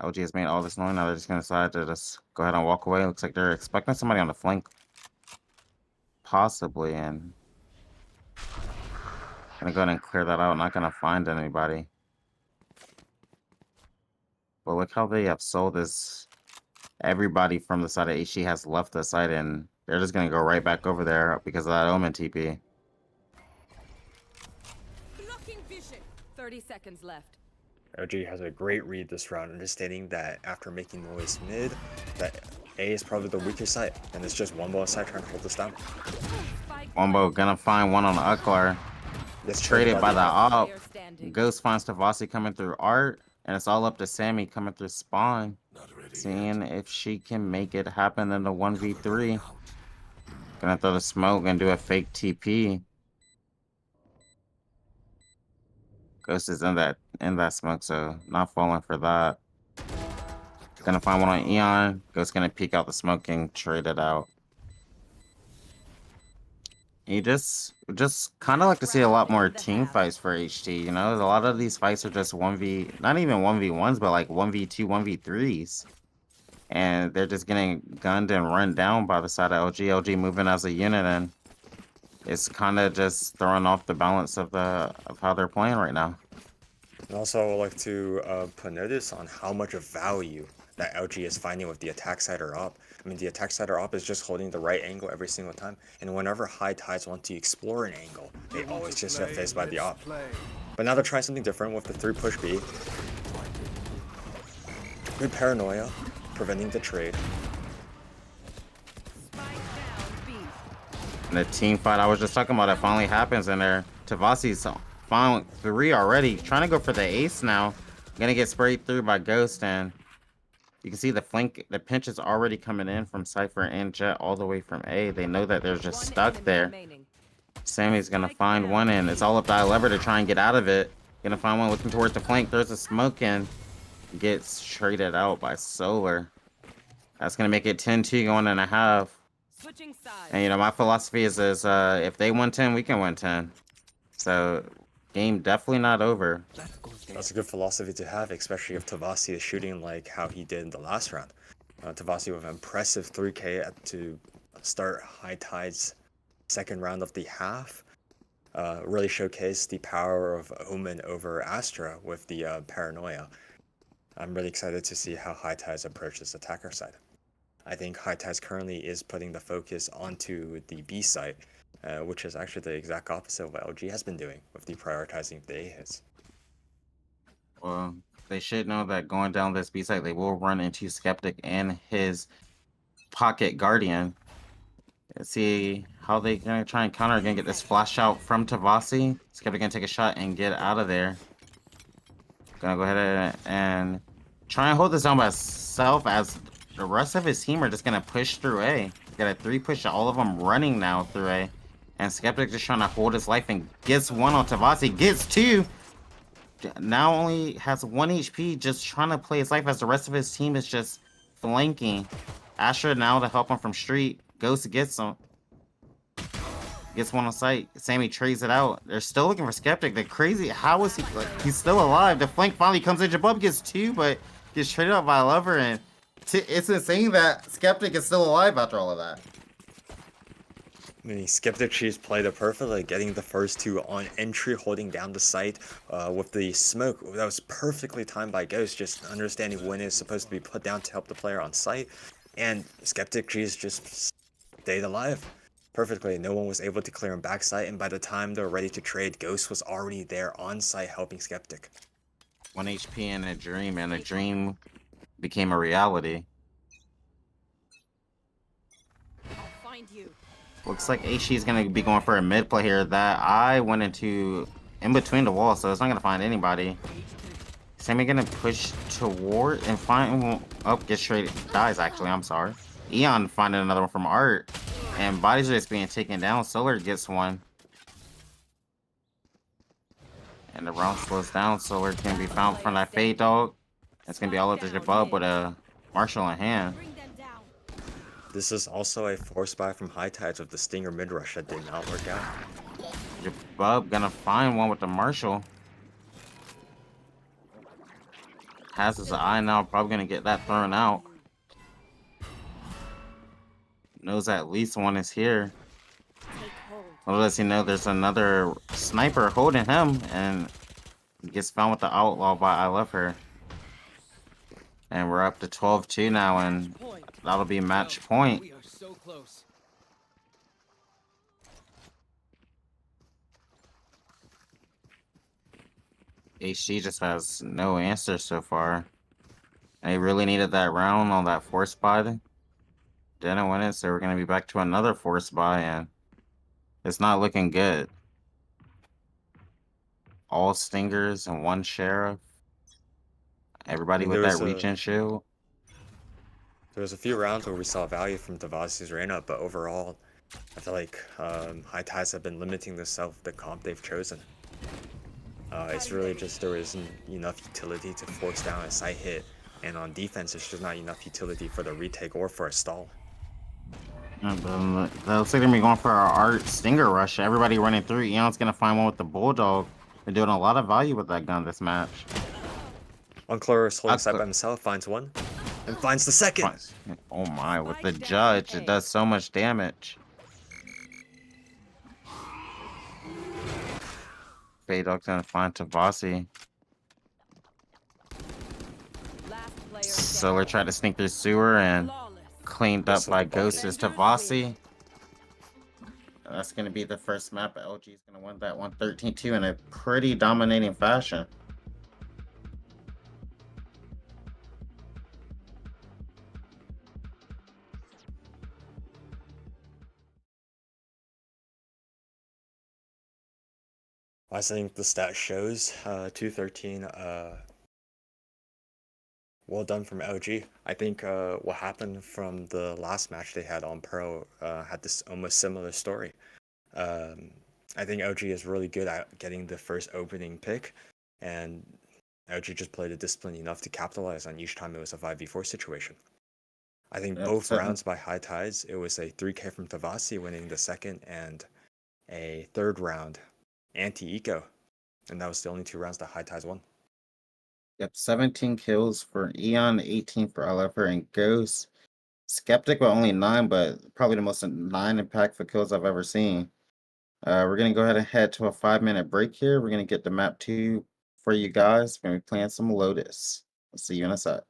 LG has made all this noise. Now they're just gonna decide to just go ahead and walk away. Looks like they're expecting somebody on the flank. Possibly, and gonna go ahead and clear that out. Not gonna find anybody. But look how they have sold this. Everybody from the side of HG has left the site, and they're just gonna go right back over there because of that Omen TP. Blocking vision. 30 seconds left. OG has a great read this round, understanding that after making noise mid, that A is probably the weakest side, and it's just one ball side trying to hold this down. Wombo gonna find one on Uklar. That's Traded by the op. Player standing. Ghost finds Tavasi coming through art, and it's all up to Sammy coming through spawn. Seeing if she can make it happen in the 1v3. Gonna throw the smoke and do a fake TP. Ghost is in that smoke, so not falling for that. Gonna find one on Eon. Ghost gonna peek out the smoke and trade it out. You just kind of like to see a lot more team fights for HT. You know, a lot of these fights are just 1v, not even 1v1s, but like 1v2, 1v3s. And they're just getting gunned and run down by the side of LG. LG moving as a unit, and it's kind of just throwing off the balance of how they're playing right now. And also, I would like to put notice on how much of value that LG is finding with the attack side or op. I mean, the attack side or op is just holding the right angle every single time, and whenever High Tides want to explore an angle, they always just get faced by the op. But now they're trying something different with the 3 push B. Good paranoia, preventing the trade. Spike down B. And the team fight I was just talking about, it finally happens in there. Tavasi's found 3 already. Trying to go for the ace now. Gonna get sprayed through by Ghost, and you can see the flank, the pinch is already coming in from Cypher and Jet all the way from A. They know that they're just stuck there. Sammy's gonna find one, and it's all up to Lever to try and get out of it. Gonna find one looking towards the flank. There's a smoke in. Gets traded out by Solar. That's gonna make it 10-2 going in a half. Switching sides. And you know, my philosophy is if they win 10, we can win 10. So game definitely not over. That's a good philosophy to have, especially if Tavasi is shooting like how he did in the last round. Tavasi with an impressive 3K to start High Tide's second round of the half. Really showcased the power of Omen over Astra with the paranoia. I'm really excited to see how High Tides approach this attacker side. I think High Tides currently is putting the focus onto the B side, which is actually the exact opposite of what LG has been doing with the prioritizing the A hits. Well, they should know that going down this B side, they will run into Skeptic and his Pocket Guardian. Let's see how they gonna try and counter. Gonna get this flash out from Tavasi. Skeptic gonna take a shot and get out of there. Gonna go ahead and try and hold this down by himself, as the rest of his team are just gonna push through A. Got a 3 push, all of them running now through A. And Skeptic just trying to hold his life and gets 1 on Tavasi, gets 2. Now only has 1 HP, just trying to play his life as the rest of his team is just flanking. Asher now to help him from street. Ghost gets him. Gets 1 on site. Sammy trades it out. They're still looking for Skeptic. They're crazy. How is he? Like, he's still alive. The flank finally comes in. Jabub gets 2, but gets traded out by a Lover. And it's insane that Skeptic is still alive after all of that. I mean, Skeptic Cheese played it perfectly, getting the first two on entry, holding down the site with the smoke. That was perfectly timed by Ghost, just understanding when it's supposed to be put down to help the player on site. And Skeptic Cheese just stayed alive perfectly. No one was able to clear him backside, and by the time they were ready to trade, Ghost was already there on site helping Skeptic. 1 HP in a dream, and a dream became a reality. I'll find you. Looks like HG is going to be going for a mid play here. That I went into in between the walls, so it's not going to find anybody. Sammy going to push toward and find... Oh, gets straight... Dies, actually. I'm sorry. Eon finding another one from Art. And bodies are just being taken down. Solar gets one. And the round slows down. Solar can be found from that Fade Dog. It's going to be all up to Jabub with a Marshall in hand. Bring them down. This is also a force buy from High Tides with the Stinger mid rush that did not work out. Jabub gonna find one with the Marshall. Has his eye now, probably gonna get that thrown out. Knows at least one is here. Take hold. Little does he know there's another sniper holding him, and gets found with the outlaw by I Love Her. And we're up to 12-2 now, and that'll be match point. We are so close. HG just has no answer so far. And he really needed that round on that force buy. Didn't win it, so we're gonna be back to another force buy, and it's not looking good. All stingers and one sheriff. Everybody with that reach and shield. There was a few rounds where we saw value from Devasi's Reyna, but overall, I feel like High Tides have been limiting themselves the comp they've chosen. It's really just there isn't enough utility to force down a side hit, and on defense, it's just not enough utility for the retake or for a stall. Looks like they're gonna be going for our Art Stinger Rush. Everybody running through. Eon's gonna find one with the Bulldog. They're doing a lot of value with that gun this match. Unclear is holding side by himself, finds one, and finds the second. Oh my, with the Judge, it does so much damage. Faydog's gonna find Tavasi. Last player So we're trying to sneak through sewer, and cleaned up by Ghost is Tavasi. That's gonna be the first map. LG is gonna win that one 13-2 in a pretty dominating fashion. I think the stat shows 213. Well done from LG. I think what happened from the last match they had on Pro had this almost similar story. I think LG is really good at getting the first opening pick, and LG just played a discipline enough to capitalize on each time it was a 5v4 situation. I think both rounds by High Tides, it was a 3K from Tavasi winning the second, and a third round anti-eco, and that was the only two rounds that High Tides won. Yep, 17 kills for Eon, 18 for Oliver and Ghost. Skeptic with only 9, but probably the most 9 impactful kills I've ever seen. We're gonna go ahead and head to a 5-minute break here. We're gonna get the map 2 for you guys. We're gonna be playing some Lotus. I'll see you in a sec.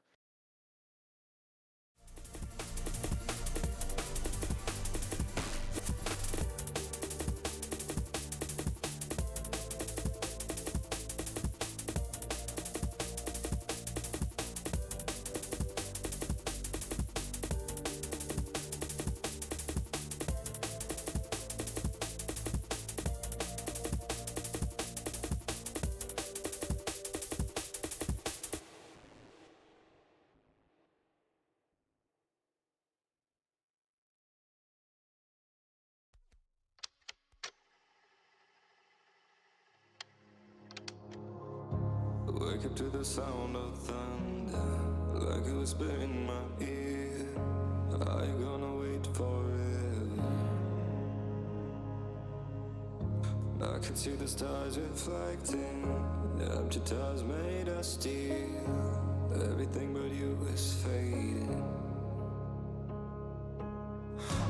Wake up to the sound of thunder, like it was in my ear. Are you gonna wait forever? I can see the stars reflecting, the empty tires made of steel. Everything but you is fading.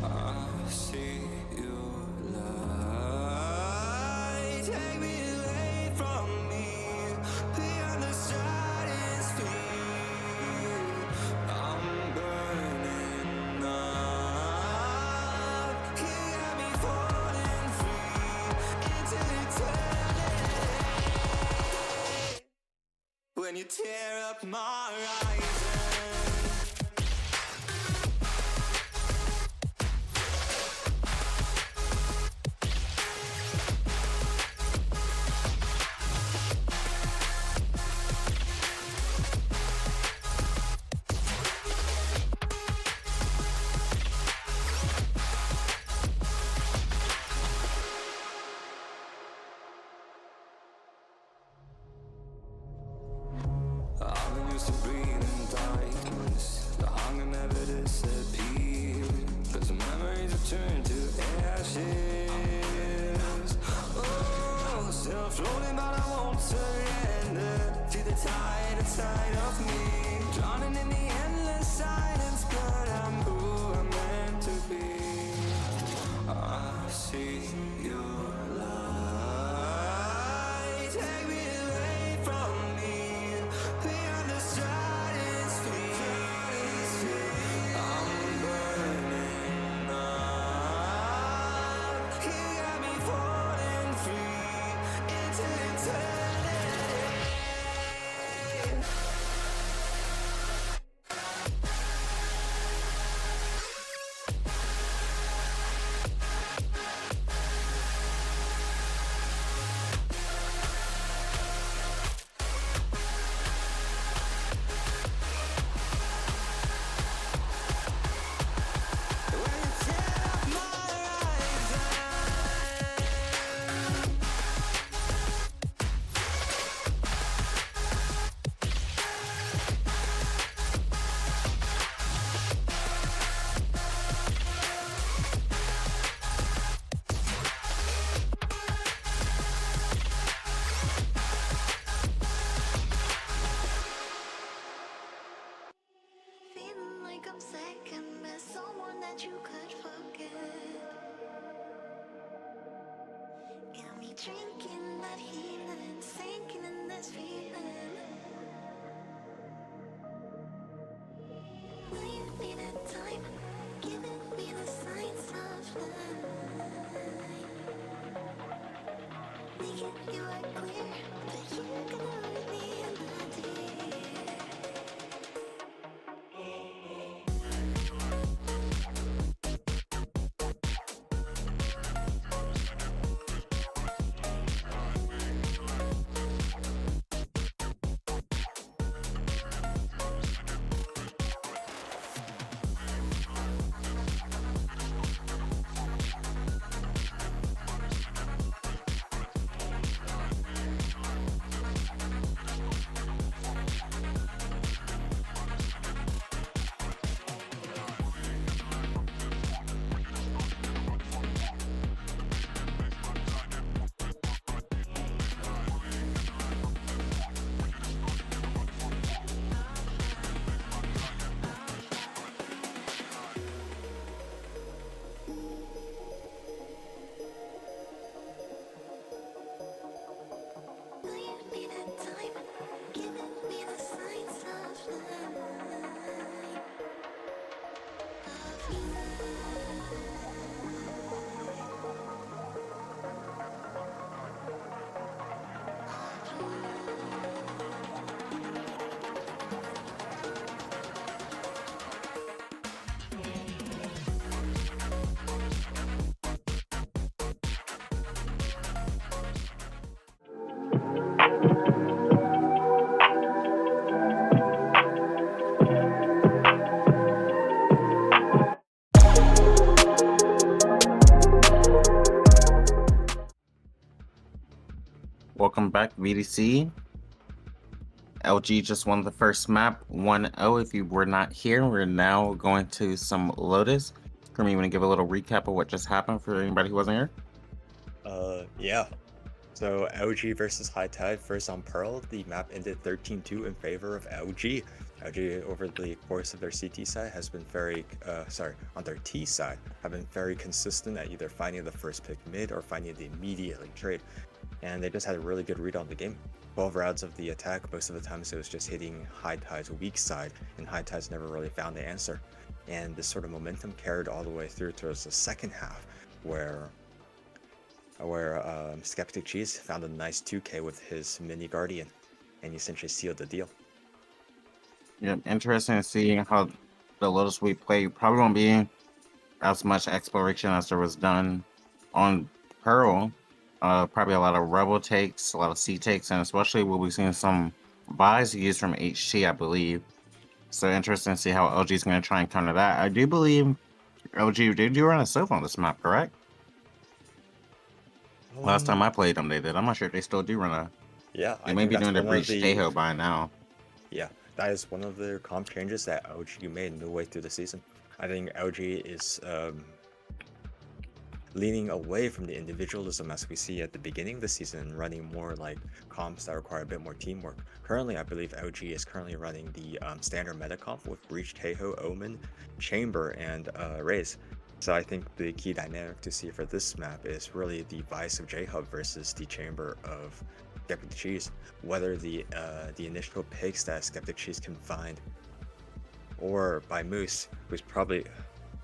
I see you tear up my horizon. I've been used to breathing darkness. The hunger never disappears. Cause the memories have turned to ashes. Oh, still floating, but I won't surrender to the tide inside of me. Drowning in the endless silence, but I'm who I'm meant to be. I see your light. Take me away from me. Beyond the stratosphere, I'm burning up. You got me falling free into eternity. When you tear up my horizon. Feeling like I'm second best, someone that you could forget. Got me drinking that healing, sinking in this feeling. Will you need a time, giving me the signs of life. Making you are clear, but you're gonna leave me in the deep. Will you need a time, giving me the signs of life. Welcome back, VDC. LG just won the first map 1-0. If you were not here, we're now going to some Lotus. Kermit, you want to give a little recap of what just happened for anybody who wasn't here? Yeah. So LG versus High Tide first on Pearl. The map ended 13-2 in favor of LG. LG over the course of their CT side has been very, on their T side, have been very consistent at either finding the first pick mid or finding the immediately trade. And they just had a really good read on the game. 12 rounds of the attack, most of the times it was just hitting High Tide's weak side, and High Tide's never really found the answer. And this sort of momentum carried all the way through towards the second half, where Skeptic Cheese found a nice 2K with his mini Guardian. and you essentially sealed the deal. Yeah, interesting to see how the Lotus we play probably won't be as much exploration as there was done on Pearl. Probably a lot of Rebel takes, a lot of C takes, and especially we'll be seeing some buys used from HT, I believe. So interesting to see how LG is going to try and counter that. I do believe LG did do run a Sova on this map, correct? Last time I played them, they did. I'm not sure if they still do run a. Yeah, They I may think be that's doing the one of Breach the Tejo by now. yeah, that is one of the comp changes that LG made midway through the season. I think LG is leaning away from the individualism as we see at the beginning of the season and running more like comps that require a bit more teamwork. Currently, I believe LG is currently running the standard meta comp with Breach, Tejo, Omen, Chamber, and Raze. So I think the key dynamic to see for this map is really the Vice of J-Hub versus the Chamber of Skeptic Cheese. Whether the initial picks that Skeptic Cheese can find, or by Moose, who's probably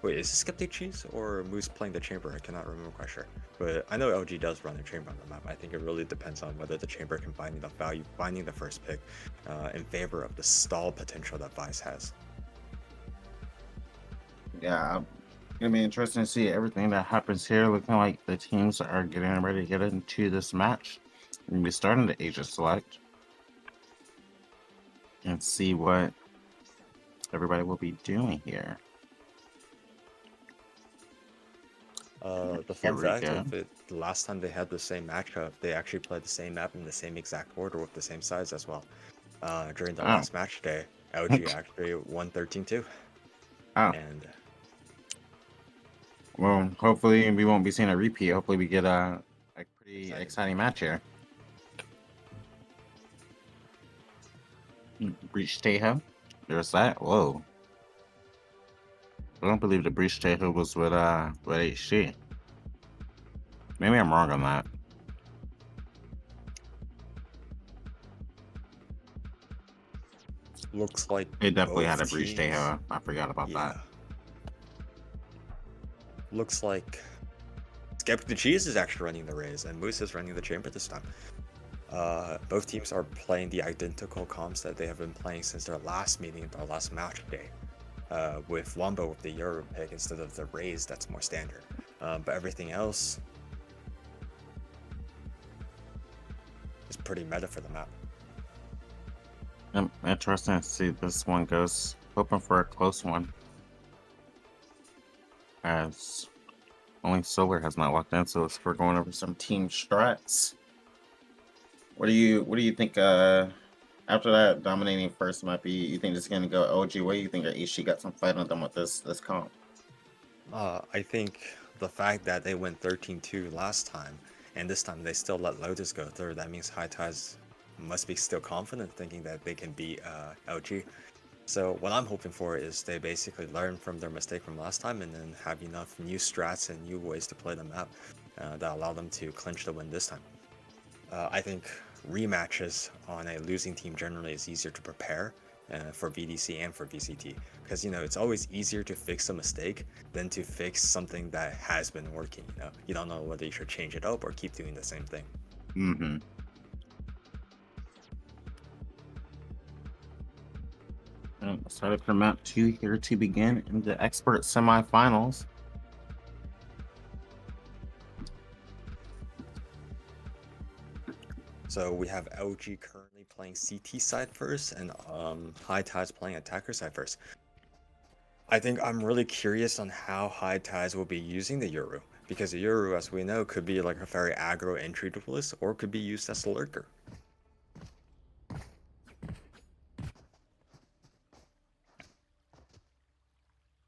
wait, is it Skeptic Cheese or Moose playing the Chamber? I cannot remember quite sure. But I know LG does run a Chamber on the map. I think it really depends on whether the Chamber can find enough value finding the first pick in favor of the stall potential that Vice has. Yeah, gonna be interesting to see everything that happens here. Looking like the teams are getting ready to get into this match. We're gonna be starting the Asia Select and see what everybody will be doing here. The fun fact of it, the last time they had the same matchup, they actually played the same map in the same exact order with the same sides as well. During the last match day, LG actually won 13-2. And well, hopefully we won't be seeing a repeat. Hopefully we get a pretty exciting match here. Breach Tejo. There's that. Whoa. I don't believe the Breach Tejo was with HG. Maybe I'm wrong on that. looks like It definitely both had a Breach teams- Tejo. I forgot about that. Looks like Skeptic the Cheese is actually running the Raze, and Moose is running the Chamber this time. Both teams are playing the identical comps that they have been playing since their last meeting, their last match day, with Wombo with the Euro pick instead of the Raze that's more standard. But everything else is pretty meta for the map. Interesting to see this one goes. Hoping for a close one, as only Solar has not walked in, so we're going over some team strats. What do you think? After that dominating first map, you think it's gonna go LG way? You think HG got some fight on them with this comp? I think the fact that they went 13-2 last time, and this time they still let Lotus go third, that means High Tides must be still confident, thinking that they can beat LG. So what I'm hoping for is they basically learn from their mistake from last time and then have enough new strats and new ways to play the map that allow them to clinch the win this time. I think rematches on a losing team generally is easier to prepare for VDC and for VCT, because it's always easier to fix a mistake than to fix something that has been working. You don't know whether you should change it up or keep doing the same thing. Mm-hmm. Excited for map 2 here to begin in the expert semifinals. So we have LG currently playing CT side first, and High Tides playing attacker side first. I think I'm really curious on how High Tides will be using the Yoru, because the Yoru, as we know, could be like a very aggro entry duelist, or could be used as a lurker.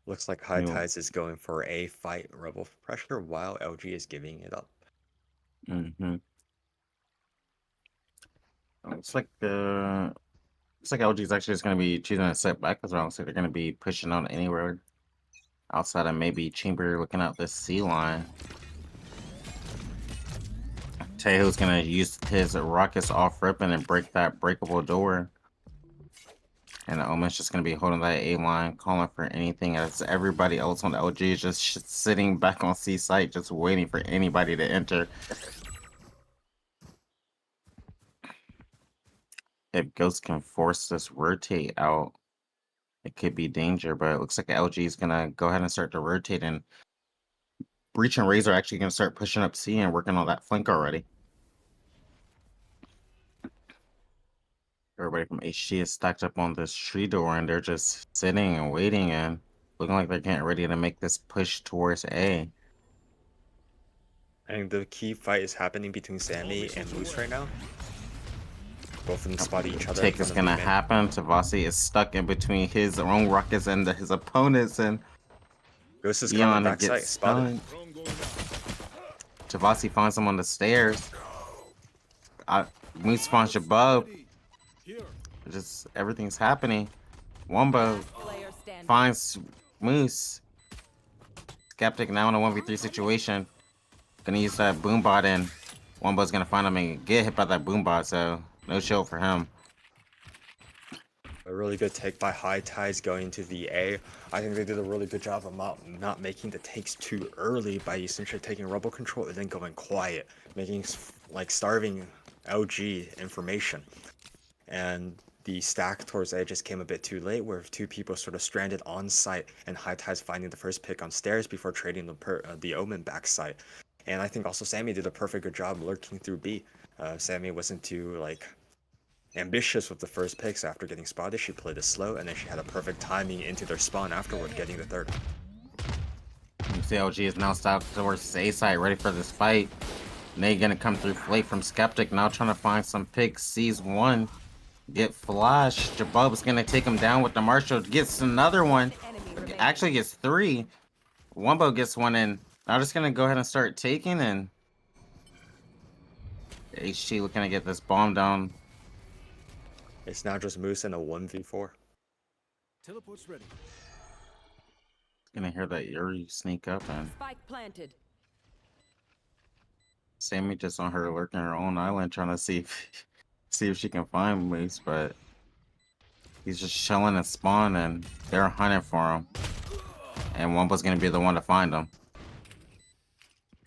Looks like High Tides is going for a fight Rebel pressure, while LG is giving it up. Mm-hmm. Looks like LG is actually just going to be choosing to sit back as well. So they're going to be pushing on anywhere outside of maybe Chamber looking out this C line. Tejo's going to use his rockets off ripping and break that breakable door. And the Omen's just going to be holding that A line, calling for anything, as everybody else on the LG is just sitting back on C site, just waiting for anybody to enter. If Ghost can force this rotate out, it could be danger, but it looks like LG is gonna go ahead and start to rotate, and Breach and Razor actually gonna start pushing up C and working on that flank already. Everybody from HG is stacked up on this tree door, and they're just sitting and waiting and looking like they're getting ready to make this push towards A. And the key fight is happening between Sammy and Moose right now. Both of them spotting each other. Take is gonna happen. Tavasi is stuck in between his own rockets and his opponents, and Ghost is coming Iana backside, gets spotted. stunned. Tavasi finds him on the stairs. Moose finds above. Just everything's happening. Wombo Player standing. finds Moose. Skeptic now in a 1v3 situation. Gonna use that boombot, and Wombo's gonna find him and get hit by that boombot, so no show for him. A really good take by High Tides going to the A. I think they did a really good job of not making the takes too early by essentially taking rebel control and then going quiet, making like starving LG information. And the stack towards A just came a bit too late, where two people sort of stranded on site, and High Tides finding the first pick on stairs before trading the Omen backside. And I think also Sammy did a perfect good job lurking through B. Sammy wasn't too like ambitious with the first picks after getting spotted. She played it slow, and then she had a perfect timing into their spawn afterward, getting the third. CLG is now stopped towards A side, ready for this fight. Nate gonna come through late from Skeptic, now trying to find some picks. Sees one, get flash. Jabub's gonna take him down with the Marshall, gets another one. Actually gets three. Wombo gets one in. I'm just gonna go ahead and start taking, and HT looking to get this bomb down. It's now just Moose in a 1v4. Teleport's ready. Gonna hear that Yuri sneak up, and Spike planted. Sammy just on her lurking her own island, trying to see if she can find Moose, but he's just chilling and spawn, and they're hunting for him. And Wombo's gonna be the one to find him.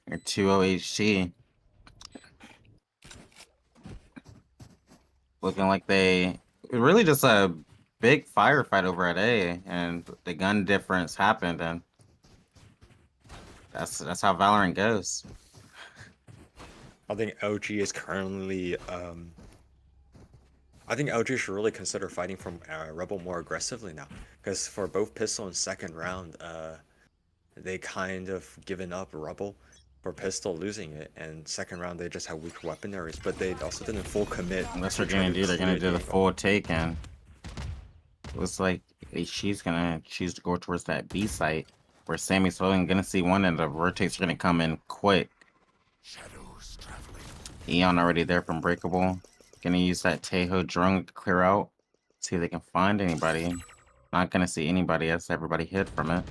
2-0 HT. Looking like they really just a big firefight over at A, and the gun difference happened, and that's how Valorant goes. I think LG is currently I think LG should really consider fighting from Rebel more aggressively now, because for both Pistol and second round, they kind of given up Rebel for Pistol losing it, and second round they just had weak weaponaries, but they also didn't full commit. That's what they're gonna do. They're gonna do the full take, and looks like she's gonna choose to go towards that B site, where Sammy's holding. Gonna see one, and the rotates are gonna come in quick. Eon already there from Breakable. Gonna use that Tejo drone to clear out. See if they can find anybody. Not gonna see anybody as everybody hid from it.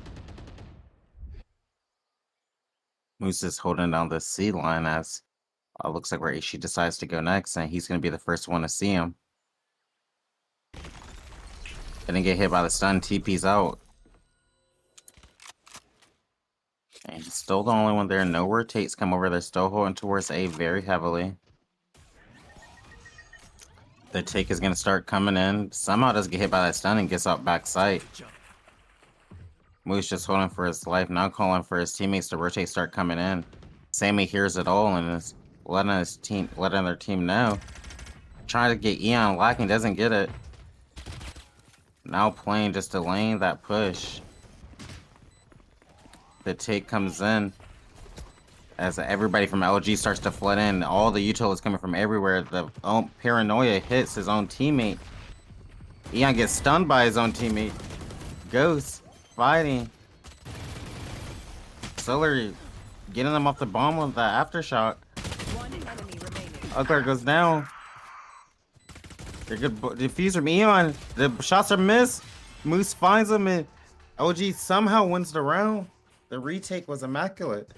Moose is holding down the C line as looks like where Ishi decides to go next, and he's gonna be the first one to see him. Gonna get hit by the stun, TP's out. And he's still the only one there. No rotates come over. They're still holding towards A very heavily. The take is gonna start coming in. Somehow doesn't get hit by that stun and gets out back sight. Moose just holding for his life, now calling for his teammates to rotate, start coming in. Sammy hears it all and is letting their team know. Trying to get Eon lacking, doesn't get it. Now playing, just delaying that push. The take comes in as everybody from LG starts to flood in. All the util is coming from everywhere. The paranoia hits his own teammate. Eon gets stunned by his own teammate. Ghost fighting. Solar getting them off the bomb with the aftershock. One enemy remaining. Ugler goes down. They're good defuse from Eon. The shots are missed. Moose finds him, and OG somehow wins the round. The retake was immaculate.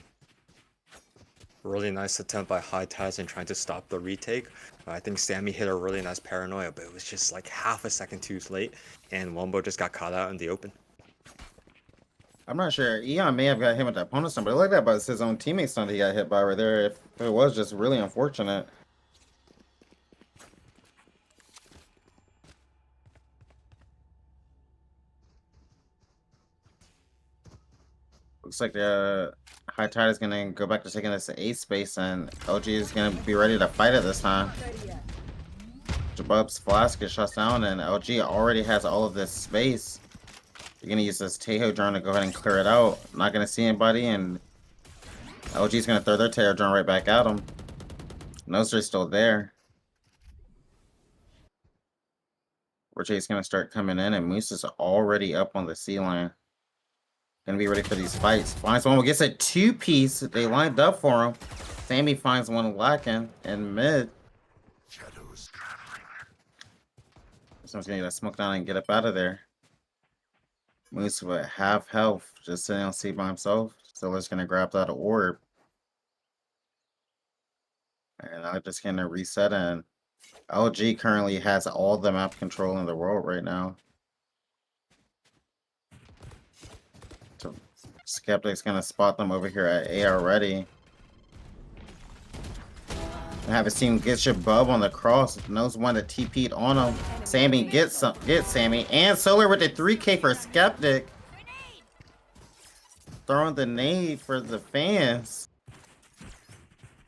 Really nice attempt by High Tides in trying to stop the retake. I think Sammy hit a really nice paranoia, but it was just like half a second too late, and Wombo just got caught out in the open. I'm not sure. Eon may have got hit with the opponent's stun, but it looked like that was his own teammate's stun he got hit by right there. If it was just really unfortunate. Looks like High Tide is gonna go back to taking this A space, and LG is gonna be ready to fight it this time. Jabub's flask gets shut down, and LG already has all of this space. You're gonna use this Tejo drone to go ahead and clear it out. Not gonna see anybody, and LG's gonna throw their Tejo drone right back at him. Knows they're still there. Rotate's gonna start coming in, and Moose is already up on the C line. Gonna be ready for these fights. Finds one, gets a 2-piece. They lined up for him. Sammy finds one lacking in mid. Someone's gonna get a smoke down and get up out of there. Moose with half health, just sitting on C by himself. Stiller's gonna grab that orb. And I'm just gonna reset, and LG currently has all the map control in the world right now. So Skeptic's gonna spot them over here at A already. Have his team get your bub on the cross. Knows one that TP'd on him. Sammy gets Sammy. And Solar with the 3K for Skeptic. Throwing the nade for the fans.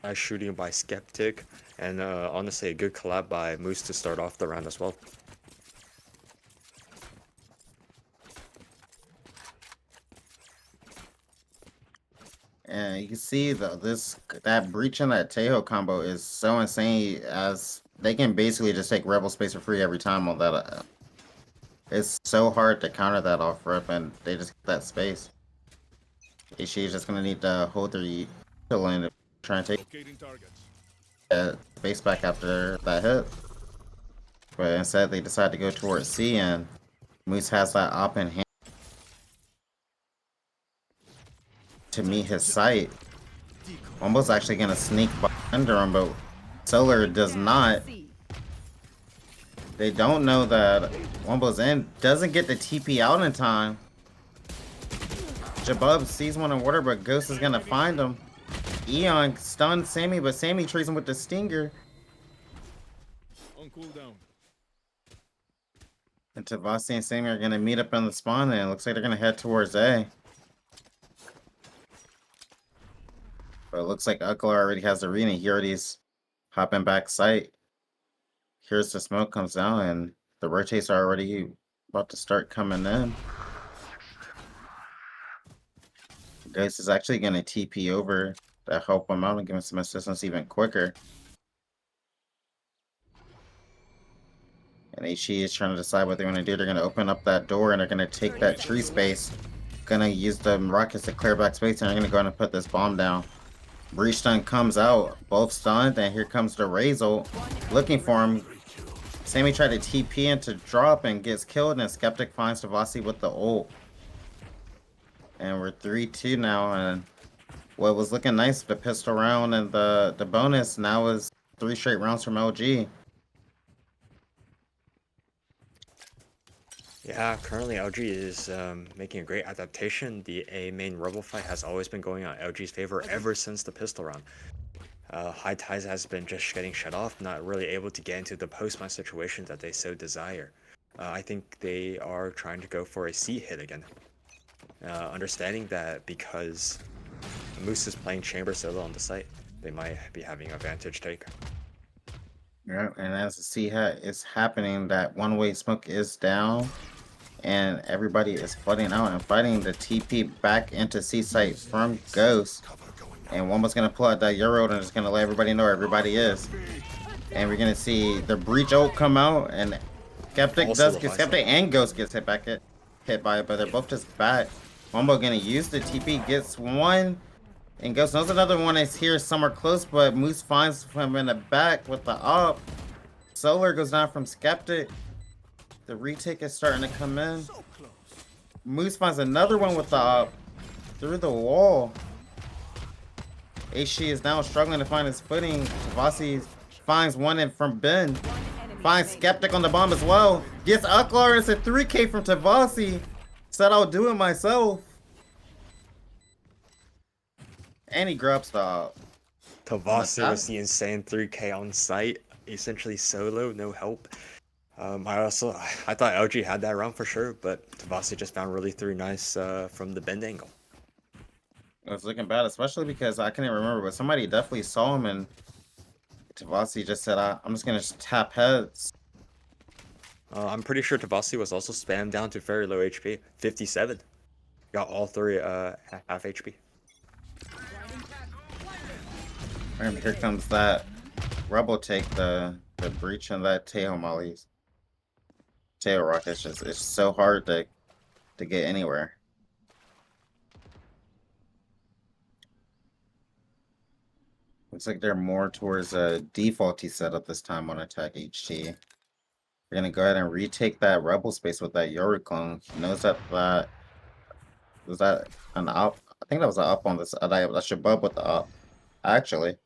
Nice shooting by Skeptic, and honestly a good collab by Moose to start off the round as well. And you can see that breach and that Tejo combo is so insane, as they can basically just take Rebel space for free every time on that. It's so hard to counter that off rip, and they just get that space. Ishii is just gonna need to hold their kill in to try and take Locating targets. that space back after that hit. But instead they decide to go towards C, and Moose has that op in hand to meet his sight. Wombo's actually gonna sneak under him, but Solar does not. They don't know that Wombo's in. Doesn't get the TP out in time. Jabub sees one in water, but Ghost is gonna find him. Eon stuns Sammy, but Sammy treats him with the stinger. On cooldown. And Tavasi and Sammy are gonna meet up on the spawn, and it looks like they're gonna head towards A. But it looks like Ukla already has the arena. He already's hopping back sight. Here's the smoke comes down, and the rotates are already about to start coming in. Ghost is actually going to TP over to help him out and give him some assistance even quicker. And HE is trying to decide what they're going to do. They're going to open up that door, and they're going to take that tree space. Going to use the rockets to clear back space, and they're going to go ahead and put this bomb down. Breach stun comes out, both stunned, and here comes the Razor looking for him. Sammy tried to TP into drop and gets killed, and Skeptic finds Tavasi with the ult. And we're 3-2 now, and what was looking nice, the pistol round and the bonus, now is 3 straight rounds from LG. Yeah, currently LG is making a great adaptation. The A main Rebel fight has always been going on LG's favor ever since the pistol round. High Ties has been just getting shut off, not really able to get into the post-match situation that they so desire. I think they are trying to go for a C hit again. Understanding that because Moose is playing Chamber solo on the site, they might be having advantage take. Yeah, and as the C hat is happening, that one-way smoke is down, and everybody is flooding out and fighting the TP back into C site from Ghost. And one was gonna pull out that Euro and just gonna let everybody know where everybody is. And we're gonna see the breach ult come out, and Skeptic Also does get Skeptic and Ghost gets hit by it, but they're both just back. Wombo gonna use the TP, gets one, and Ghost knows another one is here somewhere close, but Moose finds him in the back with the op. Solar goes down from Skeptic. The retake is starting to come in. Moose finds another one with the op through the wall. Aishi is now struggling to find his footing. Tavasi finds one in from Ben. Finds Skeptic on the bomb as well. Gets Uklar. It's a 3K from Tavasi. Said I'll do it myself. And he grabs the op. Tavasi was the insane 3K on site, essentially solo, no help. I thought LG had that round for sure, but Tavasi just found really 3 nice from the bend angle. It was looking bad, especially because I couldn't remember, but somebody definitely saw him, and Tavasi just said, I'm just gonna just tap heads. I'm pretty sure Tavasi was also spammed down to very low HP. 57. Got all three half HP. And here comes that Rebel take the breach and that tail mollies. Tail rockets just it's so hard to get anywhere. Looks like they're more towards a defaulty setup this time on attack HT. We're gonna go ahead and retake that Rebel space with that Yori clone. He knows that was that an up. I think that was an up on this. That should bub with the up. Actually,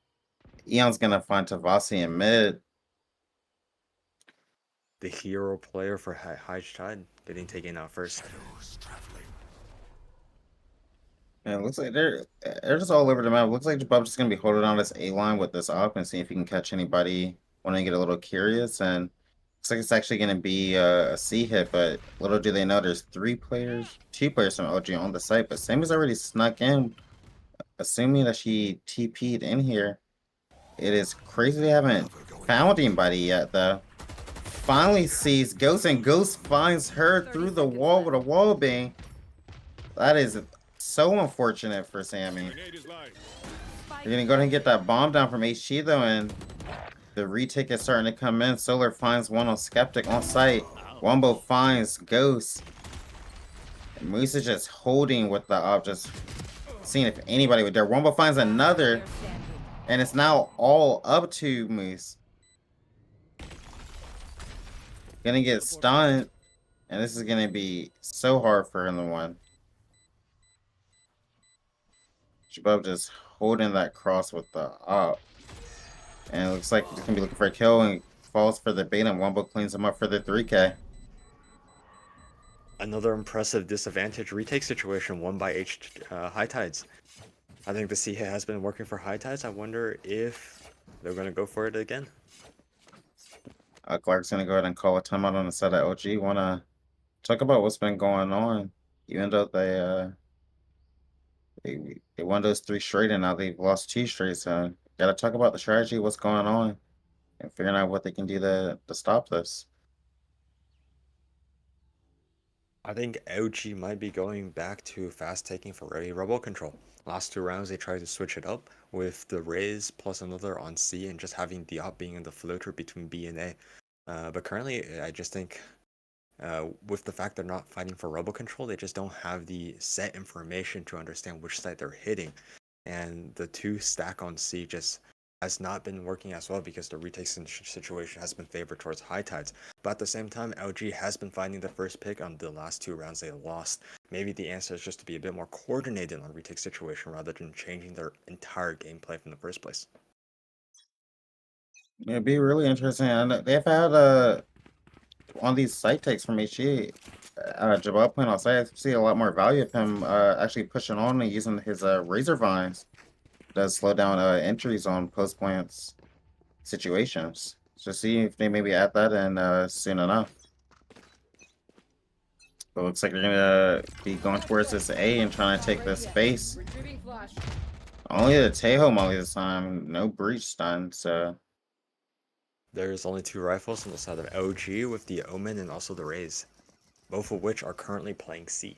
Eon's gonna find Tavasi in mid. The hero player for High Tide getting taken out first. And it looks like they're just all over the map. Looks like Jabub's just gonna be holding on this A line with this up and see if he can catch anybody when they get a little curious. And looks like it's actually gonna be a C hit, but little do they know there's two players from OG on the site. But Sammy's already snuck in, assuming that she TP'd in here. It is crazy they haven't found anybody yet though. Finally sees Ghost, and Ghost finds her through the wall with a wall bang. That is so unfortunate for Sammy. Grenade is live. You're gonna go ahead and get that bomb down from HG though, and the retake is starting to come in. Solar finds one on Skeptic on site. Wombo finds Ghost. And Moose is just holding with the up, just seeing if anybody would dare. Wombo finds another, and it's now all up to Moose. Gonna get stunned, and this is gonna be so hard for him to win. Shabub just holding that cross with the up. And it looks like he's gonna be looking for a kill and falls for the bait, and Wombo cleans him up for the 3K. Another impressive disadvantage retake situation won by High Tides. I think the C hit has been working for High Tides. I wonder if they're going to go for it again. Clark's gonna go ahead and call a timeout on the side of OG. Wanna talk about what's been going on, even though they won those 3 straight and now they've lost 2 straight. So gotta talk about the strategy, what's going on, and figuring out what they can do to stop this. I think LG might be going back to fast taking for a rebel control. Last 2 rounds they tried to switch it up with the Raze plus another on C and just having the op being in the floater between B and A. But currently I just think with the fact they're not fighting for rebel control, they just don't have the set information to understand which side they're hitting. And the 2 stack on C just has not been working as well because the retake situation has been favored towards High Tides. But at the same time, LG has been finding the first pick on the last 2 rounds they lost. Maybe the answer is just to be a bit more coordinated on retake situation rather than changing their entire gameplay from the first place. It'd be really interesting. And they've had on these site takes from HG, Jabal playing on site. I see a lot more value of him actually pushing on and using his razor vines. Does slow down entries on post plants situations. So see if they maybe add that in soon enough. But it looks like they're gonna be going towards this A and trying to take this space. Only the Tejo molly this time, no breach stun, so There's only 2 rifles on the side of LG with the Omen and also the Raze, both of which are currently playing C.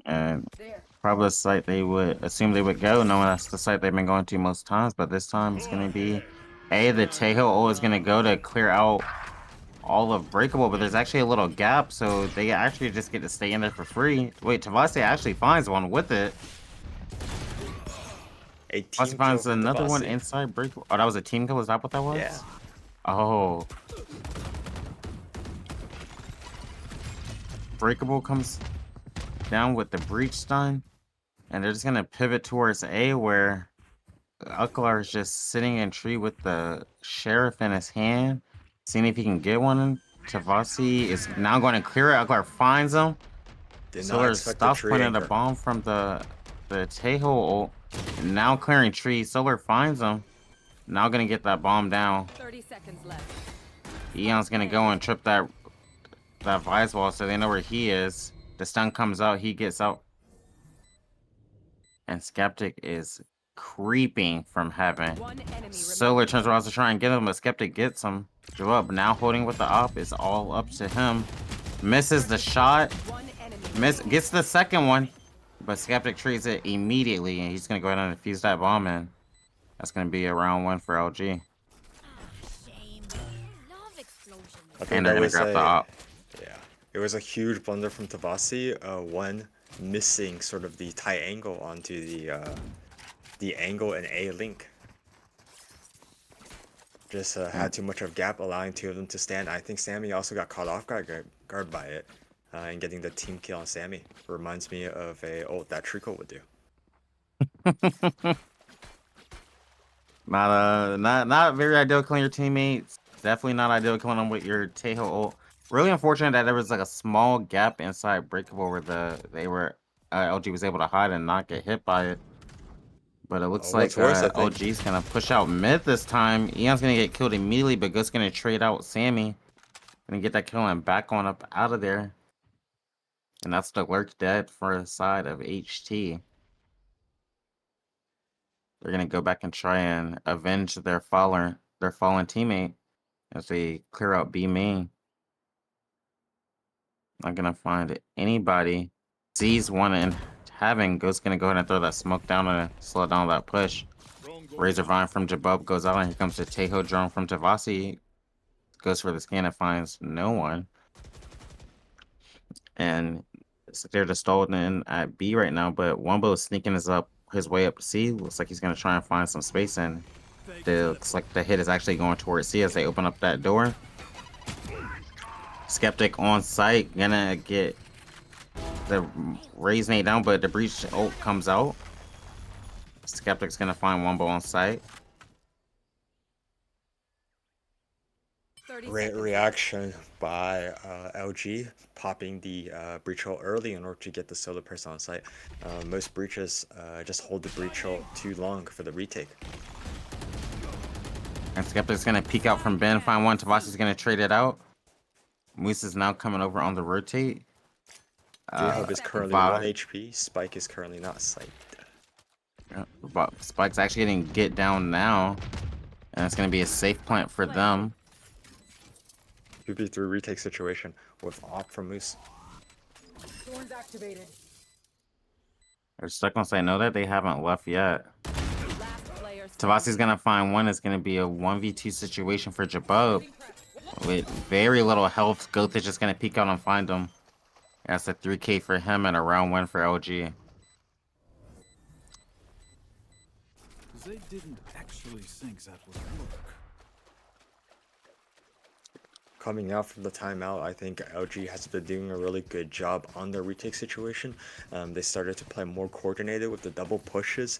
and probably the site they would assume they would go, knowing that's the site they've been going to most times, but this time it's gonna be A, the Tejo always gonna go to clear out all of Breakable, but there's actually a little gap, so they actually just get to stay in there for free. Wait, Tavasi actually finds one with it. A team Tavasi finds kill from another one Tavasi. inside Breakable. Oh, that was a team kill? Is that what that was? Yeah. Oh. Breakable comes down with the breach stun, and they're just gonna pivot towards A, where Uklar is just sitting in tree with the sheriff in his hand, seeing if he can get one. Tavasi is now going to clear it. Uklar finds him. Did not Solar expect the stops tree pointing the anchor. bomb from the Tejo ult. Now clearing trees. Solar finds him. Now gonna get that bomb down. 30 seconds left. Eon's gonna go and trip that Vice wall so they know where he is. The stun comes out. He gets out. And Skeptic is creeping from heaven. One enemy Solar remaining. turns around to try and get him, but Skeptic gets him. Jabub now holding with the op is all up to him. Misses the shot. One enemy. Gets the second one. But Skeptic treats it immediately, and he's going to go ahead and defuse that bomb in. That's going to be a round 1 for LG. Shame. Love explosions. I think And they're that going to was grab a, the op. yeah, it was a huge blunder from Tavasi. One missing sort of the tight angle onto the angle and A link. Just had too much of gap, allowing two of them to stand. I think Sammy also got caught off guard by it, and getting the team kill on Sammy reminds me of a ult that Trico would do. Not very ideal killing your teammates. Definitely not ideal killing them with your Tejo ult. Really unfortunate that there was like a small gap inside breakable where LG was able to hide and not get hit by it. But it looks like what's worse, I think- OG's gonna push out mid this time. Eon's gonna get killed immediately, but Ghost's gonna trade out Sammy. Gonna get that kill and back on up out of there. And that's the lurk dead for the side of HT. They're gonna go back and try and avenge their fallen teammate as they clear out B main. Not gonna find anybody. Sees one and having Ghost's gonna go ahead and throw that smoke down and slow down that push. Drone going Razor Vine from Jabub goes out, and here comes the Tejo drone from Tavasi. Goes for the scan and finds no one. And they're just stolen in at B right now, but Wumbo is sneaking his way up to C. Looks like he's going to try and find some space, and it looks like the hit is actually going towards C as they open up that door. Skeptic on site, gonna get the raise nade down, but the breach ult comes out. Skeptic's gonna find Wumbo on site. 30 seconds. Reaction by LG, popping the breach ult early in order to get the solo person on site. Most breaches just hold the breach ult too long for the retake. And Skeptic's gonna peek out from Ben, find one. Tavasi's gonna trade it out. Moose is now coming over on the rotate. Hub is currently Vibe. 1 HP. Spike is currently not sight. But Spike's actually getting get down now, and it's gonna be a safe plant for them. 2v3 retake situation with op from Moose. Thorns activated. They're stuck on site. Know that they haven't left yet. Last player Tavasi's gonna find one. It's gonna be a 1v2 situation for Jabub. With very little health, Goth is just gonna peek out and find him. That's a 3k for him and a round 1 for LG. They didn't actually think that would work. Coming out from the timeout, I think LG has been doing a really good job on their retake situation. They started to play more coordinated with the double pushes.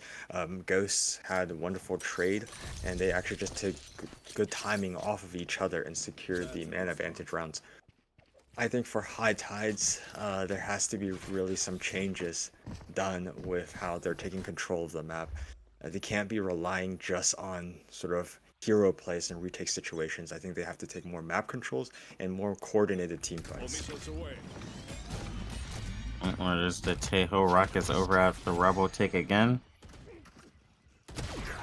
Ghosts had a wonderful trade, and they actually just took good timing off of each other and secured the man advantage rounds. I think for high tides, there has to be really some changes done with how they're taking control of the map. They can't be relying just on sort of hero plays and retake situations. I think they have to take more map controls and more coordinated team All fights. missiles away. There's the Tejo Rockets over at the Rebel take again.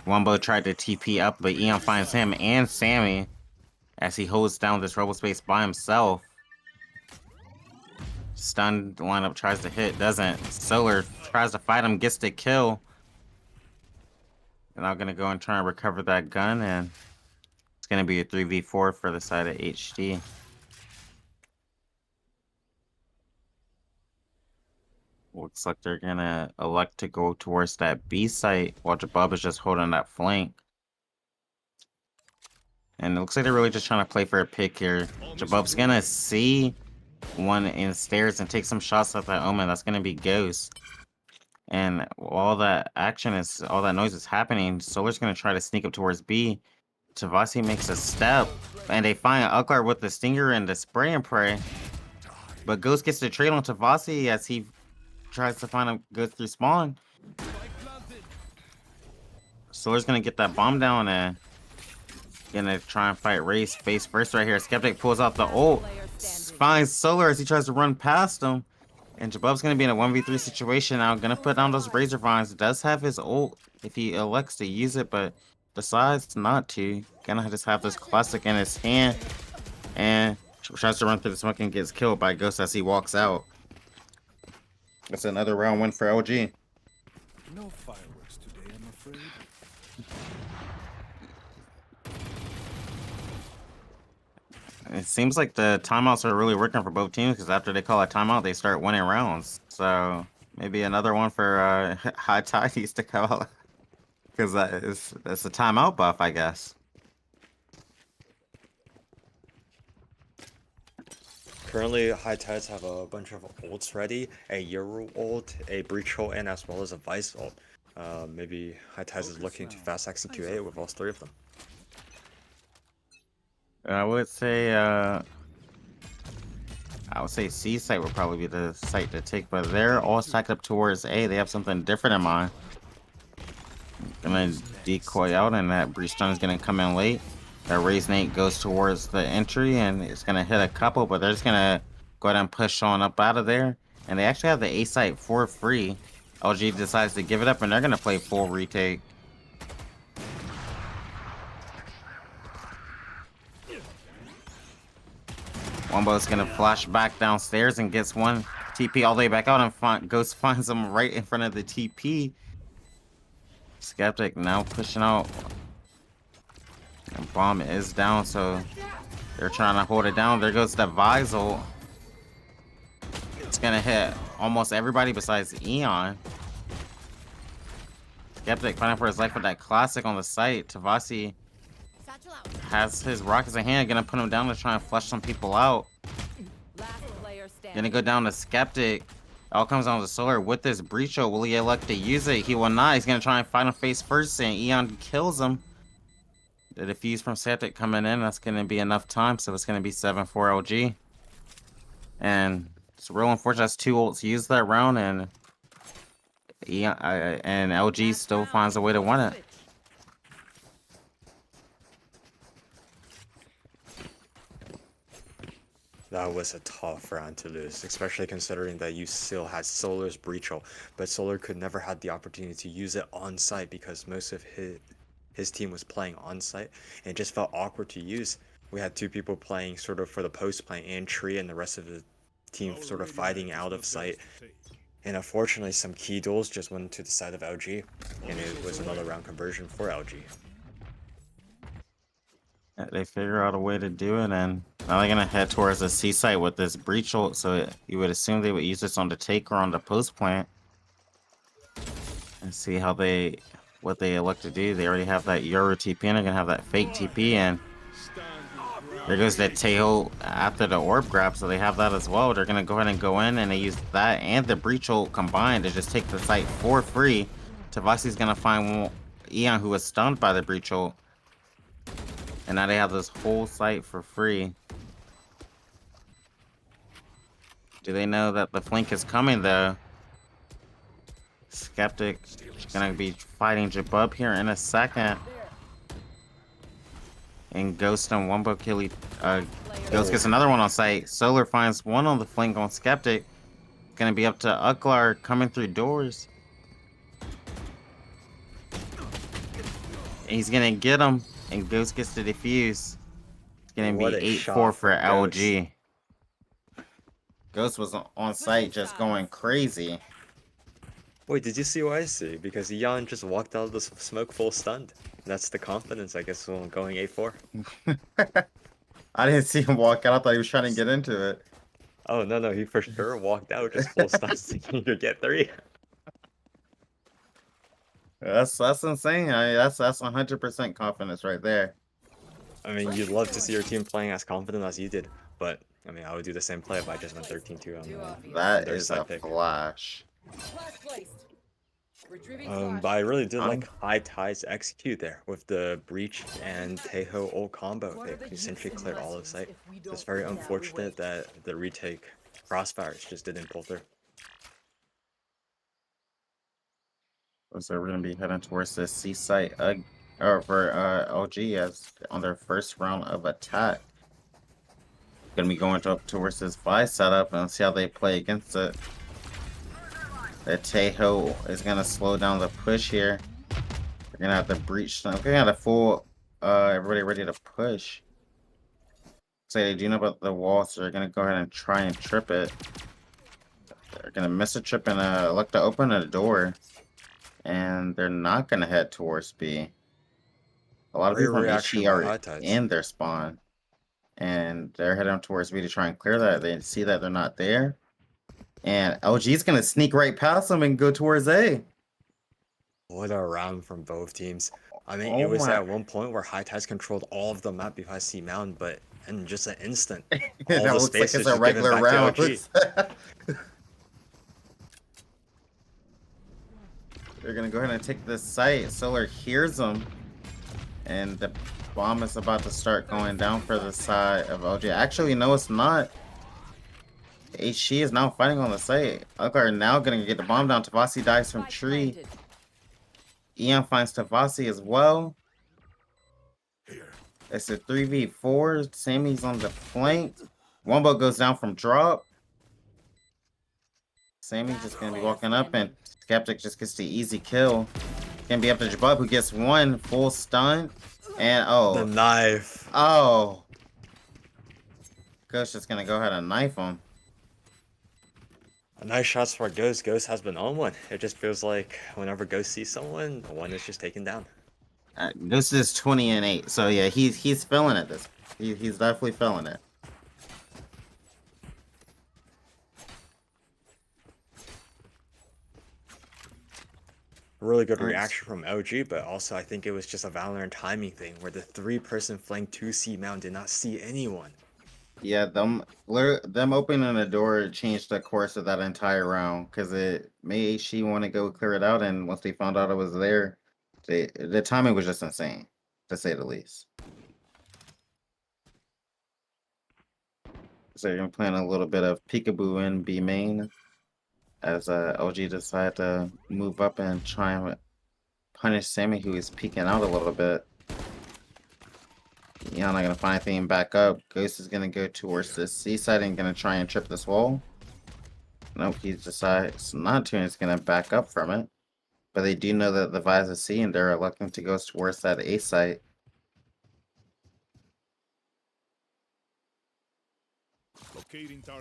Wumbo tried to TP up, but Eon finds him and Sammy as he holds down this Rebel space by himself. Stun lineup tries to hit, doesn't. Solar tries to fight him, gets the kill. They're now gonna go and try and recover that gun, and it's gonna be a 3v4 for the side of HD. Looks like they're gonna elect to go towards that B site while Jabub is just holding that flank. And it looks like they're really just trying to play for a pick here. Jabub's gonna see one in stairs and take some shots at that Omen. That's gonna be Ghost. And all that noise is happening, Solar's gonna try to sneak up towards B. Tavasi makes a step, and they find Uklar with the stinger and the spray and pray. But Ghost gets the trade on Tavasi as he tries to find him, goes through spawn. Solar's gonna get that bomb down and gonna try and fight Race face first right here. Skeptic pulls out the ult, finds Solar as he tries to run past him. And Jabub's gonna be in a 1v3 situation now. Gonna put down those Razor Vines. Does have his ult if he elects to use it, but decides not to. Gonna just have this classic in his hand and tries to run through the smoke and gets killed by Ghost as he walks out. That's another round win for LG. No fireworks today, I'm afraid. It seems like the timeouts are really working for both teams because after they call a timeout, they start winning rounds. So maybe another one for High Tide needs to come out because that's a timeout buff, I guess. Currently, High Tides have a bunch of ults ready, a Euro ult, a Breach ult, and as well as a Vice ult. Maybe High Tides is looking to fast execute it with all three of them. I would say C site would probably be the site to take, but they're all stacked up towards A. They have something different in mind. Gonna decoy out, and that breach stun is gonna come in late. That raise nade goes towards the entry, and it's gonna hit a couple, but they're just gonna go ahead and push on up out of there. And they actually have the A site for free. LG decides to give it up, and they're gonna play full retake. Wombo's gonna flash back downstairs and gets one TP all the way back out, and Ghost finds him right in front of the TP. Skeptic now pushing out. And bomb is down, so they're trying to hold it down. There goes the Visal. It's gonna hit almost everybody besides Eon. Skeptic fighting for his life with that classic on the site. Tavasi has his rockets in hand, gonna put him down to try and flush some people out. Last player standing. Gonna go down to Skeptic. All comes down to Solar with this breach. Will he elect to use it? He will not. He's gonna try and fight him face first, and Eon kills him. The defuse from Skeptic coming in. That's gonna be enough time, so it's gonna be 7-4 LG. And it's real unfortunate. That's 2 ults used that round, and LG still finds a way to win it. That was a tough round to lose, especially considering that you still had Solar's breach ult, but Solar could never had the opportunity to use it on site because most of his team was playing on site, and it just felt awkward to use. We had 2 people playing sort of for the post play and tree, and the rest of the team sort of fighting out of sight. And unfortunately, some key duels just went to the side of LG, and it was another round conversion for LG. They figure out a way to do it, and now they're gonna head towards the C site with this breach ult. So you would assume they would use this on the take or on the post plant, and see how what they elect to do. They already have that Euro TP, and they're gonna have that fake TP, and there goes that Tejo after the orb grab. So they have that as well. They're gonna go ahead and go in, and they use that and the breach ult combined to just take the site for free. Tavasi's gonna find Eon, who was stunned by the breach ult. And now they have this whole site for free. Do they know that the flank is coming though? Skeptic gonna be fighting Jabub here in a second. And Ghost and Wombo kill Ghost gets another one on site. Solar finds one on the flank on Skeptic. Gonna be up to Uklar coming through doors. And he's gonna get him. And Ghost gets the defuse. It's gonna be 8-4 for LG. Ghost was on site just going crazy. Wait, did you see what I see? Because Eon just walked out of the smoke full stunned. That's the confidence, I guess, when going 8-4. I didn't see him walk out. I thought he was trying to get into it. Oh, no, he for sure walked out just full stunned thinking he could get 3. That's insane. I mean, that's 100% confidence right there. I mean, you'd love to see your team playing as confident as you did, but I mean, I would do the same play if I just went 13-2 on That their is side a pick. flash. Flash placed. Retrieving But I flash. really did like High Tides execute there with the breach and Tejo ult combo. They essentially cleared all of sight. It's very unfortunate that the retake crossfires just didn't pull through. So we're gonna be heading towards the C site or for LG as on their first round of attack. Gonna be going up towards this Vi setup and see how they play against it. The Tejo is gonna slow down the push here. They're gonna have to breach. They're gonna have to full everybody ready to push. So they do know about the wall, so they're gonna go ahead and try and trip it. They're gonna miss a trip and look to open a door. And they're not gonna head towards B. A lot of Great people from reaction HE by are High Tides. in their spawn. And they're heading towards B to try and clear that. They see that they're not there. And LG's gonna sneak right past them and go towards A. What a round from both teams. I mean, Oh it was my. at one point where High Tides controlled all of the map behind C Mountain, but in just an instant, all That the looks like space it's is a just given regular back round. to OG. They're gonna go ahead and take this site. Solar hears them. And the bomb is about to start going down for the side of OG. Actually, no, it's not. HE is now fighting on the site. Ukar now gonna get the bomb down. Tavasi dies from Spike tree. planted. Eon finds Tavasi as well. It's a 3v4. Sammy's on the flank. Wombo goes down from drop. Sammy's just gonna be walking up, and Skeptic just gets the easy kill. Gonna be up to Jabub, who gets one full stun. And The knife. oh. Ghost just gonna go ahead and knife him. Nice shots for Ghost. Ghost has been on one. It just feels like whenever Ghost sees someone, one is just taken down. Ghost is 20-8, so yeah, he's feeling it. He's definitely feeling it. Really good Nice. reaction from LG, but also I think it was just a Valorant timing thing where the 3-person flank 2C Mountain did not see anyone. Yeah, them opening the door changed the course of that entire round because it made she want to go clear it out, and once they found out it was there, the timing was just insane, to say the least. So you're playing a little bit of peekaboo in B main as LG decide to move up and try and punish Sammy, who is peeking out a little bit. Y'all not gonna find anything back up. Ghost is gonna go towards the C side and gonna try and trip this wall. Nope, he decides not to, and he's gonna back up from it. But they do know that the Vise is C, and they're looking to go towards that A site.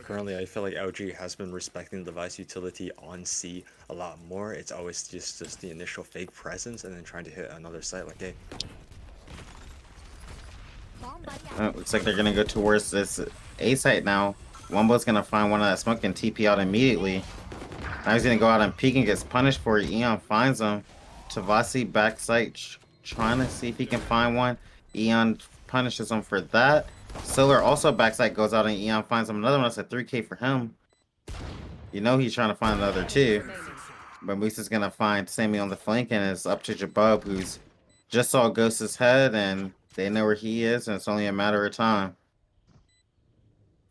Currently, I feel like LG has been respecting the device utility on C a lot more. It's always just the initial fake presence and then trying to hit another site like, hey, Looks like they're gonna go towards this A site now. Wumbo's gonna find one of that smoke and TP out immediately. Now he's gonna go out and peek and gets punished for it. Eon finds him. Tavasi backside trying to see if he can find one. Eon punishes him for that. Solar also backside goes out and Eon finds him another one. That's a 3K for him. You know he's trying to find another two. But Moose is gonna find Sammy on the flank, and it's up to Jabub, who's just saw Ghost's head, and they know where he is, and it's only a matter of time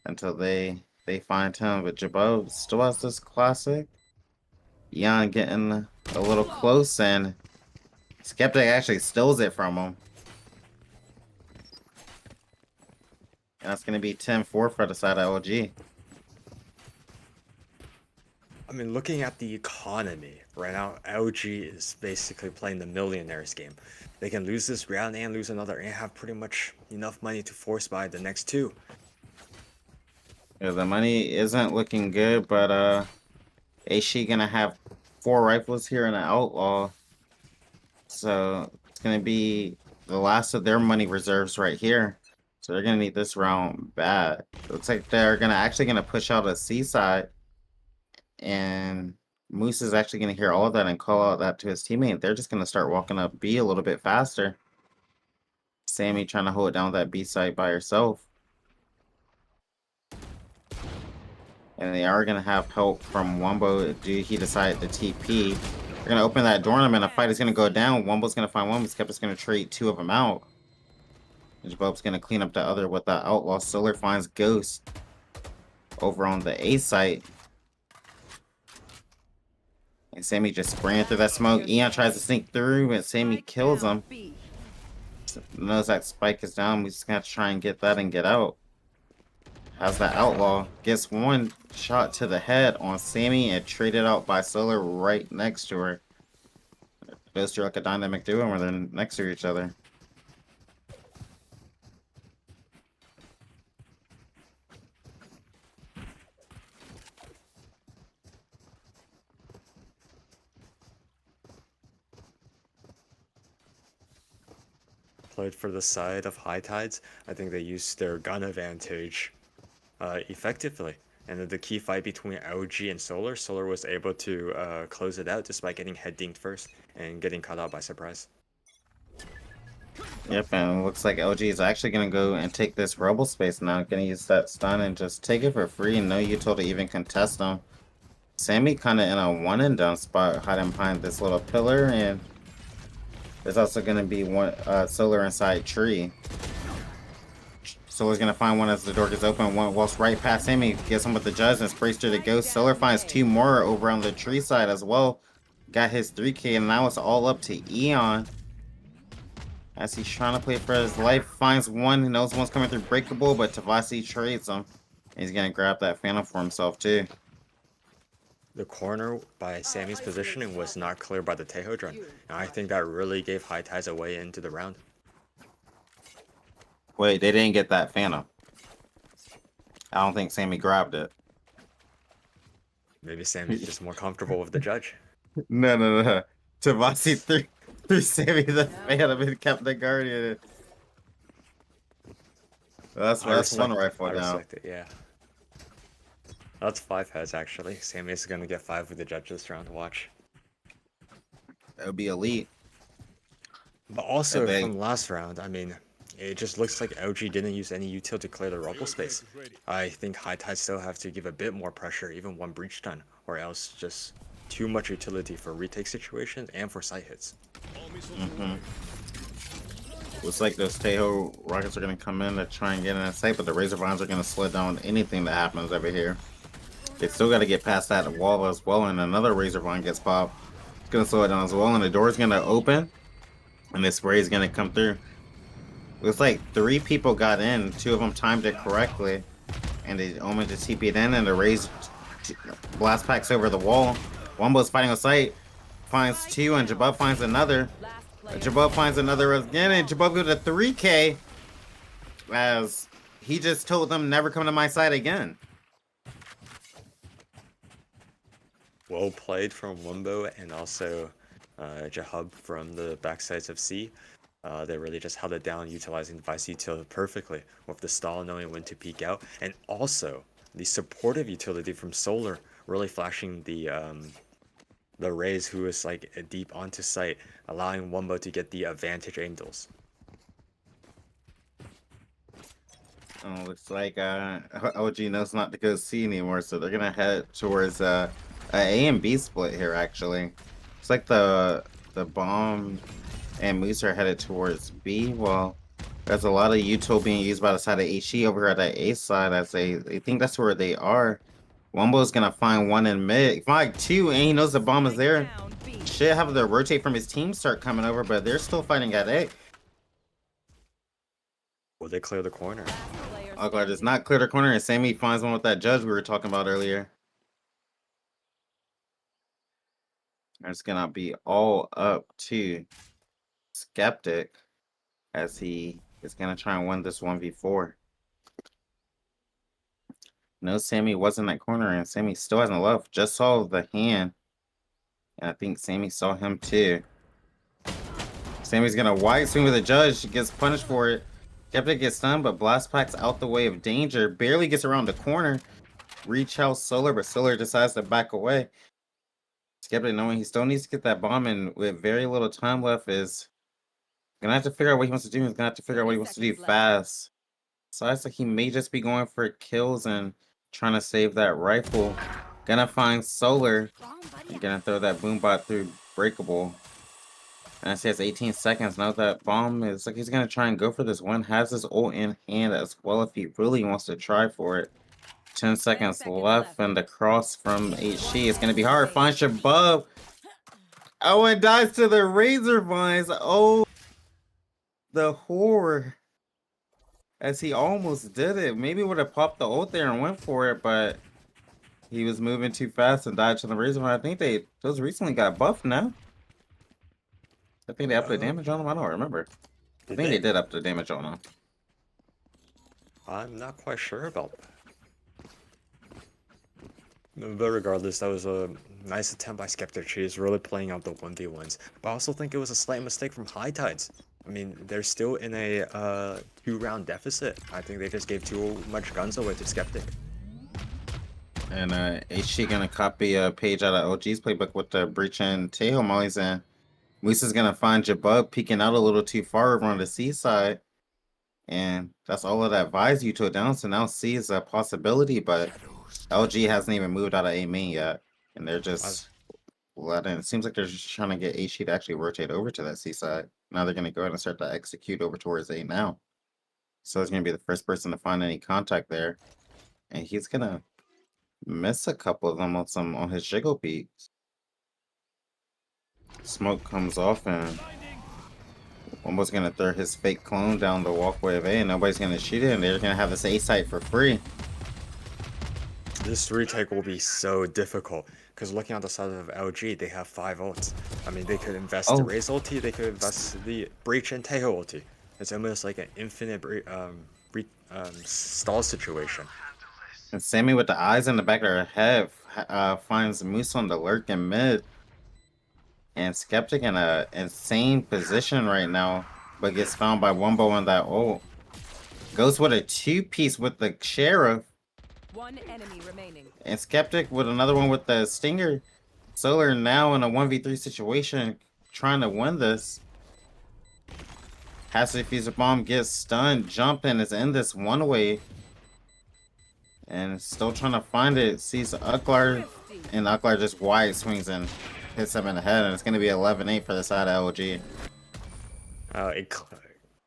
until they find him. But Jabub still has this classic. Eon getting a little close, and Skeptic actually steals it from him. And that's going to be 10-4 for the side of LG. I mean, looking at the economy right now, LG is basically playing the millionaires game. They can lose this round and lose another and have pretty much enough money to force buy the next two. Yeah, the money isn't looking good, but is she gonna have 4 rifles here and an outlaw? So it's gonna be the last of their money reserves right here. So they're gonna need this round bad. Looks like they're actually gonna push out a seaside, and Moose is actually gonna hear all of that and call out that to his teammate. They're just gonna start walking up B a little bit faster. Sammy trying to hold down that B site by herself. And they are going to have help from Wumbo. He decided to TP. They're going to open that door on him, and a fight is going to go down. Wumbo's going to find one. Skeptic's going to trade 2 of them out. Jabub's going to clean up the other with the outlaw. Solar finds Ghost over on the A site. And Sammy just spraying through that smoke. Eon tries to sneak through, but Sammy kills him. Knows that spike is down. We just got to try and get that and get out. has the outlaw. Gets one shot to the head on Sammy and traded out by Solar right next to her. Those two are like a dynamic duo where they're next to each other. Played for the side of High Tides. I think they used their gun advantage effectively. And then the key fight between LG and Solar, Solar was able to close it out despite getting head dinked first and getting caught out by surprise. Yep, and it looks like LG is actually going to go and take this Rebel space now. Going to use that stun and just take it for free. No util to even contest them. Sammy kind of in a one and done spot, hiding behind this little pillar, and there's also going to be one Solar inside tree. Solar's going to find one as the door gets open. One walks right past Sammy, gets him with the judge, and sprays through the ghost. Solar finds two more over on the tree side as well. Got his 3K, and now it's all up to Eon. As he's trying to play for his life, finds one, he knows one's coming through breakable, but Tavasi trades him. He's going to grab that Phantom for himself too. The corner by Sammy's positioning was not clear by the Teho drone, and I think that really gave High Tides a way into the round. Wait, they didn't get that Phantom. I don't think Sammy grabbed it. Maybe Sammy's just more comfortable with the judge. No. Tavasi threw Sammy the Phantom and kept the Guardian. That's one rifle I now. respect it, yeah. That's 5 heads actually. Sammy's gonna get 5 with the judge this round. Watch. That would be elite. But also they- from last round, I mean, it just looks like LG didn't use any util to clear the rubble space. I think High Tide still have to give a bit more pressure, even one breach stun, or else just too much utility for retake situations and for sight hits. Looks like those Teho rockets are going to come in to try and get in that sight, but the Razor Vines are going to slow down anything that happens over here. They still got to get past that wall as well, and another Razor Vine gets popped. It's going to slow it down as well, and the door is going to open, and this spray is going to come through. Looks like 3 people got in, 2 of them timed it correctly, and they Omen just TP'd in, and the Raze blast packs over the wall. Wombo's fighting on sight, finds 2, and Jabub finds another. Jabub finds another again, and Jabub goes to 3K, as he just told them never come to my side again. Well played from Wumbo and also Jahub from the backsides of C. They really just held it down, utilizing Vice Util perfectly, with the stall knowing when to peek out, and also the supportive utility from Solar really flashing the Raze, who is like deep onto sight, allowing Wumbo to get the advantage angles. Oh, looks like OG knows not to go C anymore, so they're gonna head towards a and B split here. Actually, it's like the bomb and Moose are headed towards B. Well, there's a lot of util being used by the side of HE over at the A side, as they think that's where they are. Wumbo's gonna find one in mid, find 2, and he knows the bomb is there. Should have the rotate from his team start coming over, but they're still fighting at A. Will they clear the corner? Oglar does not clear the corner, and Sammy finds one with that judge we were talking about earlier. It's gonna be all up to Skeptic, as he is gonna try and win this 1v4. No, Sammy was in that corner, and Sammy still hasn't left. Just saw the hand, and I think Sammy saw him too. Sammy's gonna wide swing with a judge. He gets punished for it. Skeptic gets stunned, but Blast Pack's out the way of danger. Barely gets around the corner. Reach out Solar, but Solar decides to back away. Skeptic, knowing he still needs to get that bomb in with very little time left, is gonna have to figure out what he wants to do. He's gonna have to figure out what he wants to do fast. So it's like he may just be going for kills and trying to save that rifle. Gonna find Solar. And gonna throw that boombot through breakable. And I say it's 18 seconds. Now that bomb is like he's gonna try and go for this one. Has his ult in hand as well if he really wants to try for it. 10 seconds left, and the cross from HG is gonna be hard. Finds Shabub. Oh, and dies to the Razor Vines. Oh, the horror. as he almost did it. Maybe would have popped the ult there and went for it, but he was moving too fast and died to the reason why I think those recently got buffed now. I think they upped the damage on them. I don't remember. I Did think they? they did up the damage on them. I'm not quite sure about that. But regardless, that was a nice attempt by Skeptic Cheese, really playing out the 1v1s. But I also think it was a slight mistake from High Tides. I mean, they're still in a 2-round deficit. I think they just gave too much guns away to Skeptic. And is she gonna copy a page out of OG's playbook with the breach and Tejo mollies, and Moose is gonna find Jabug peeking out a little too far over on the C side. And that's all of that advise you to it down. So now C is a possibility, but LG hasn't even moved out of A main yet. And they're just letting it seems like they're just trying to get HE to actually rotate over to that C side. Now they're gonna go ahead and start to execute over towards A now. So it's gonna be the first person to find any contact there. And he's gonna miss a couple of them on his jiggle peaks. Smoke comes off and almost gonna throw his fake clone down the walkway of A, and nobody's gonna shoot it, and they're gonna have this A site for free. This retake will be so difficult, because looking on the side of LG, they have 5 ults. I mean, they could invest the Raze ulti, they could invest the Breach and Tejo ulti. It's almost like an infinite stall situation. And Sammy with the eyes in the back of her head finds Moose on the lurk in mid. And Skeptic in a insane position right now, but gets found by Wumbo on that ult. Goes with a 2-piece with the Sheriff. One enemy remaining. And Skeptic with another one with the Stinger. Solar now in a 1v3 situation, trying to win this. Has to defuse a bomb, gets stunned, jumping, is in this one way. And still trying to find it. Sees Uklar, and Uklar just wide swings and hits him in the head, and it's going to be 11-8 for the side of LG. A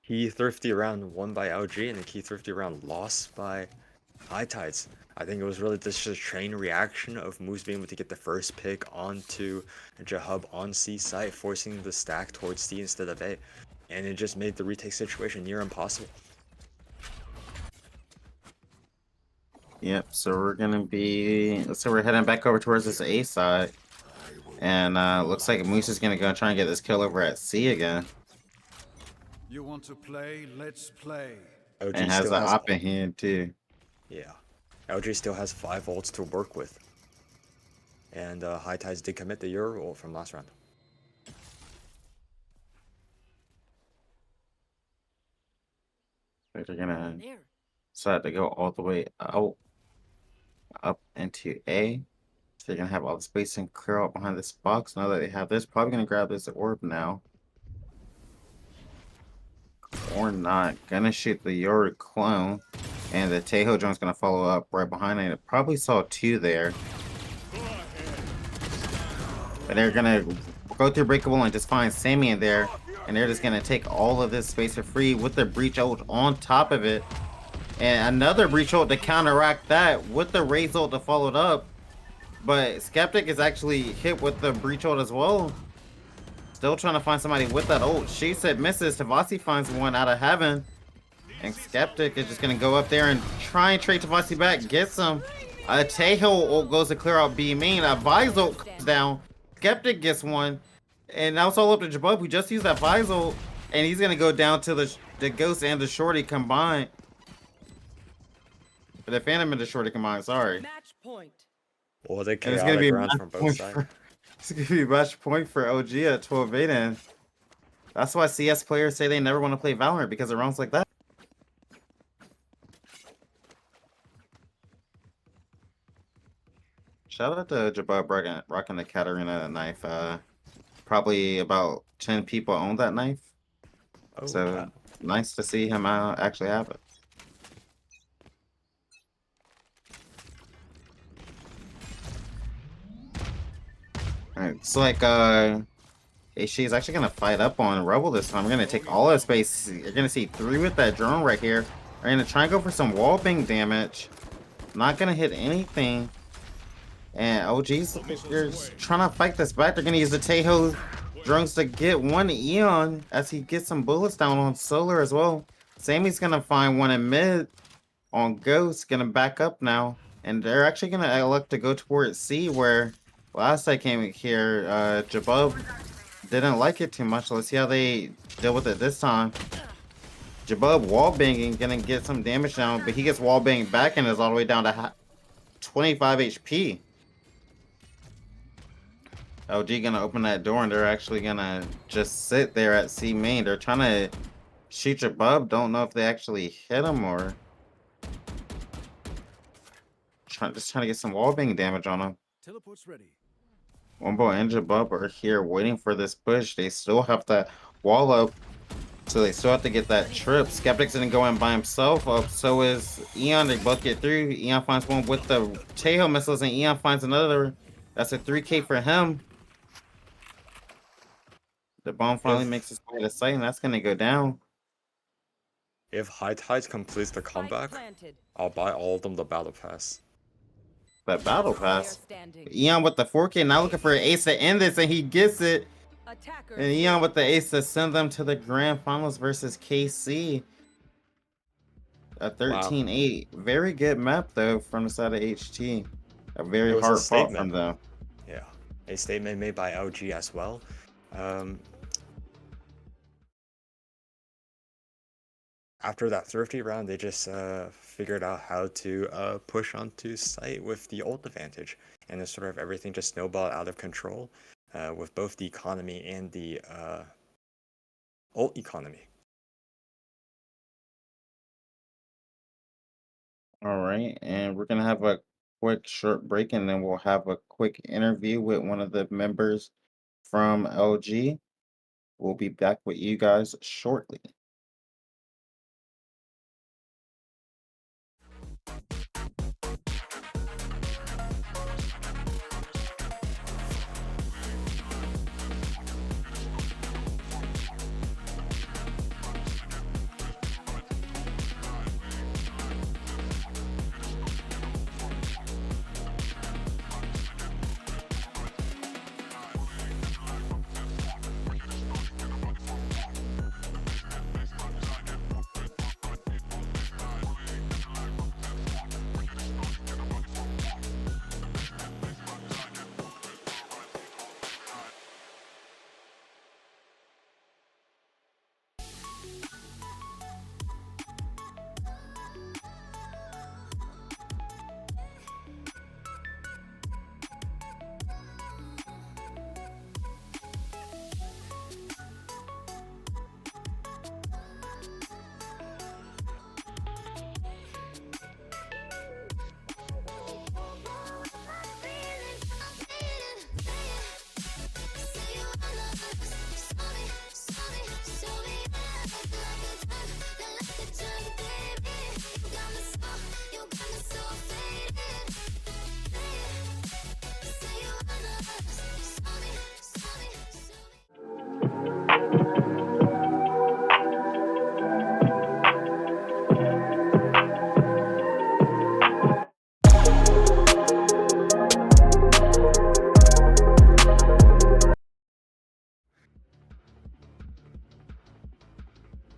key thrifty round won by LG, and a key thrifty round lost by High Tides. I think it was really just a chain reaction of Moose being able to get the first pick onto Jahub on C site, forcing the stack towards C instead of A. And it just made the retake situation near impossible. Yep, so we're gonna be, so we're heading back over towards this A side. And looks like Moose is gonna go try and get this kill over at C again. You want to play? Let's play. OG And has still an op in hand too. Yeah. LG still has 5 ults to work with. And High Tides did commit the Euro ult from last round. They're gonna decide to go all the way out, up into A. So they're gonna have all the space and clear out behind this box. Now that they have this, probably gonna grab this orb now. Or not. Gonna shoot the Yorick clone. And the Tejo drone's gonna follow up right behind it. Probably saw 2 there. But they're gonna go through Breakable and just find Sammy in there. And they're just gonna take all of this space for free with the Breach ult on top of it. And another Breach ult to counteract that with the Raze ult to follow it up. But Skeptic is actually hit with the Breach ult as well. Still trying to find somebody with that ult. Shoots it, misses. Tavasi finds one out of heaven. And Skeptic is just going to go up there and try and trade Tavasi back. Gets him. A Tejo ult goes to clear out B main. A Vise ult comes down. Skeptic gets one. And now it's all up to Jabub, who just used that Vise ult. And he's going to go down to the Ghost and the Shorty combined. The Phantom and the Shorty combined, sorry. Match point. Well, the And it's going to be rounds from both sides. It's going to be a match point for OG at 12-8. And that's why CS players say they never want to play Valorant, because of rounds like that. Shout out to Jabub rocking the Katarina knife. Probably about 10 people own that knife. Oh, So wow. nice to see him actually have it. Alright, it's like she's actually gonna fight up on Rebel this time. We're gonna take all of space. You're gonna see 3 with that drone right here. We're gonna try and go for some wall bang damage. Not gonna hit anything. And OG's they're trying to fight this back. They're gonna use the Tejo drones to get one Eon as he gets some bullets down on Solar as well. Sammy's gonna find one in mid on Ghost, gonna back up now. And they're actually gonna elect to go towards C, where last I came here, Jabub didn't like it too much. Let's see how they deal with it this time. Jabub wallbanging, gonna get some damage down, but he gets wallbanged back and is all the way down to 25 HP. LG gonna open that door and they're actually gonna just sit there at C main. They're trying to shoot Jabub. Don't know if they actually hit him or just trying to get some wallbang damage on him. Teleport's ready. Wumbo and Jabub are here waiting for this push. They still have to wall up, so they still have to get that trip. Skeptic's didn't go in by himself up, so is Eon. They both get through. Eon finds one with the Tejo missiles, and Eon finds another. That's a 3K for him. The bomb finally makes its way to site, and that's gonna go down. If High Tides completes the Spike comeback, planted. I'll buy all of them the battle pass. That battle Player pass. standing. Eon with the 4K, now looking for an ace to end this, and he gets it. Attackers. And Eon with the ace to send them to the grand finals versus KC. A 13-8. Very good map, though, from the side of HT. A very It was a hard fought from statement. them. Yeah, a statement made by LG as well. After that thrifty round, they just figured out how to push onto site with the ult advantage, and then sort of everything just snowballed out of control with both the economy and the ult economy. All right, and we're going to have a quick short break, and then we'll have a quick interview with one of the members from LG. We'll be back with you guys shortly.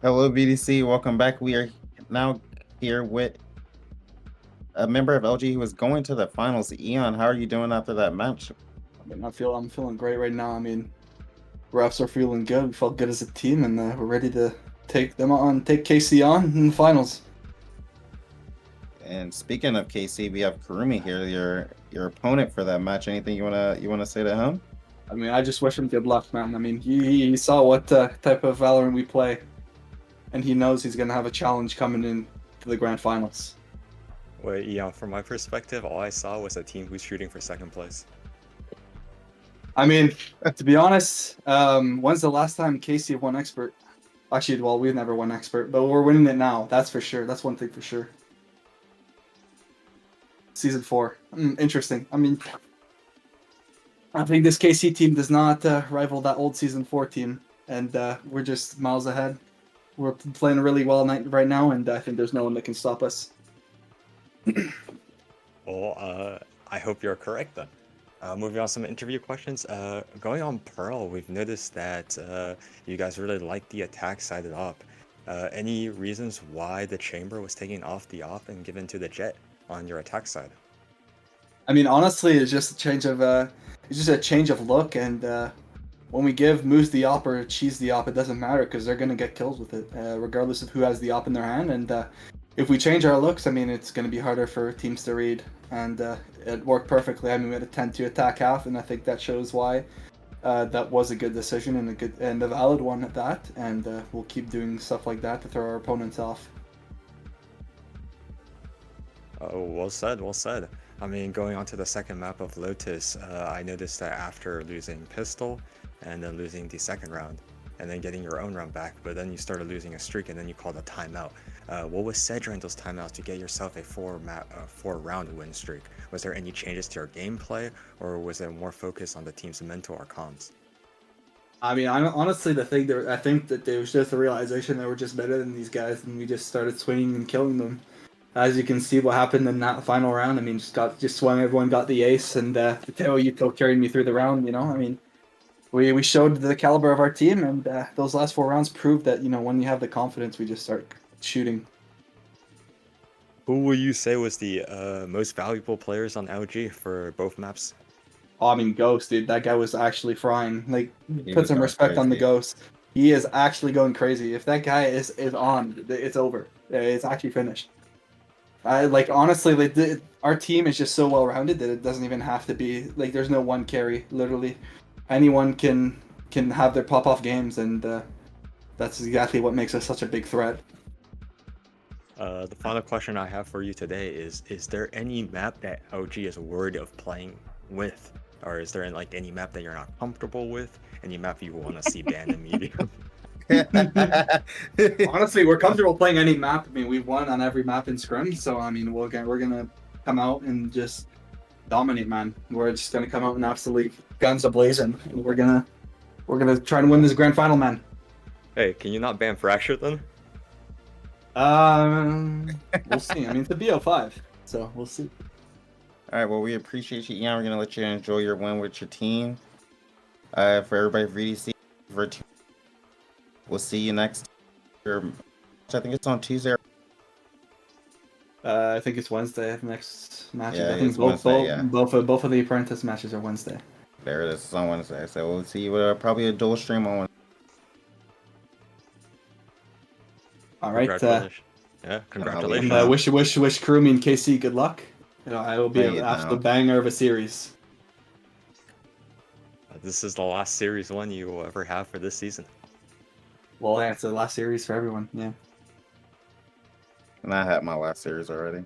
Hello, BDC. Welcome back. We are now here with a member of LG who was going to the finals. Eon, how are you doing after that match? I mean, I'm feeling great right now. I mean, refs are feeling good. We felt good as a team, and we're ready to take KC on in the finals. And speaking of KC, we have Karumi here, your opponent for that match. Anything you wanna say to him? I mean, I just wish him good luck, man. I mean, he saw what type of Valorant we play, and he knows he's gonna have a challenge coming in to the grand finals. Well, Eon, from my perspective, all I saw was a team who's shooting for second place. I mean, to be honest, when's the last time KC won expert? Actually, well, we've never won expert, but we're winning it now. That's for sure. That's one thing for sure. Season 4. Interesting. I mean, I think this KC team does not rival that old Season 4 team, and we're just miles ahead. We're playing really well right now, and I think there's no one that can stop us. Well, I hope you're correct then. Moving on to some interview questions. Going on Pearl, we've noticed that you guys really like the attack sided up. Any reasons why the chamber was taken off the op and given to the jet on your attack side? I mean, honestly, it's just a change of look, and when we give Moose the op or Cheese the op, it doesn't matter because they're gonna get kills with it, regardless of who has the op in their hand. And if we change our looks, I mean, it's gonna be harder for teams to read, and it worked perfectly. I mean, we had a 10-2 attack half, and I think that shows why that was a good decision and a valid one at that. And we'll keep doing stuff like that to throw our opponents off. Oh, well said, well said. I mean, going on to the second map of Lotus, I noticed that after losing Pistol and then losing the second round and then getting your own round back, but then you started losing a streak and then you called a timeout. What was said during those timeouts to get yourself a four-round win streak? Was there any changes to your gameplay, or was there more focus on the team's mental or comms? I mean, honestly, I think that there was just a realization that we're just better than these guys, and we just started swinging and killing them. As you can see, what happened in that final round. I mean, just swung, everyone got the ace, and Teo Yuko carried me through the round. You know, I mean, we showed the caliber of our team, and those last 4 rounds proved that when you have the confidence, we just start shooting. Who will you say was the most valuable players on LG for both maps? Oh, I mean, Ghost, dude, that guy was actually frying. Like, He put was some going respect on the crazy. Ghost. He is actually going crazy. If that guy is on, it's over. It's actually finished. I like honestly, like our team is just so well rounded that it doesn't even have to be like there's no one carry. Literally, anyone can have their pop off games, and that's exactly what makes us such a big threat. The final question I have for you today is there any map that LG is worried of playing with? Or is there like any map that you're not comfortable with? Any map you want to see banned immediately? Honestly, we're comfortable playing any map. I mean, we've won on every map in scrim, so I mean, we're gonna come out and just dominate, man. We're just gonna come out and absolutely guns ablazing. And we're gonna try to win this grand final, man. Hey, can you not ban Fracture then? We'll see. I mean, it's a BO5, so we'll see. All right, well, we appreciate you, Ian. We're gonna let you enjoy your win with your team. For everybody for EDC, we'll see you next. I think it's on Tuesday. I think it's Wednesday. Next matches. Yeah, I think it's Wednesday, yeah. both of the apprentice matches are Wednesday. There it is. It's on Wednesday. So we'll see you with probably a dual stream on Wednesday. All right. Congratulations. Yeah, And congratulations. wish Kurumi and KC good luck. It will be Hey, an you absolute know. banger of a series. This is the last series one you will ever have for this season. Well, yeah, it's the last series for everyone. Yeah. And I had my last series already.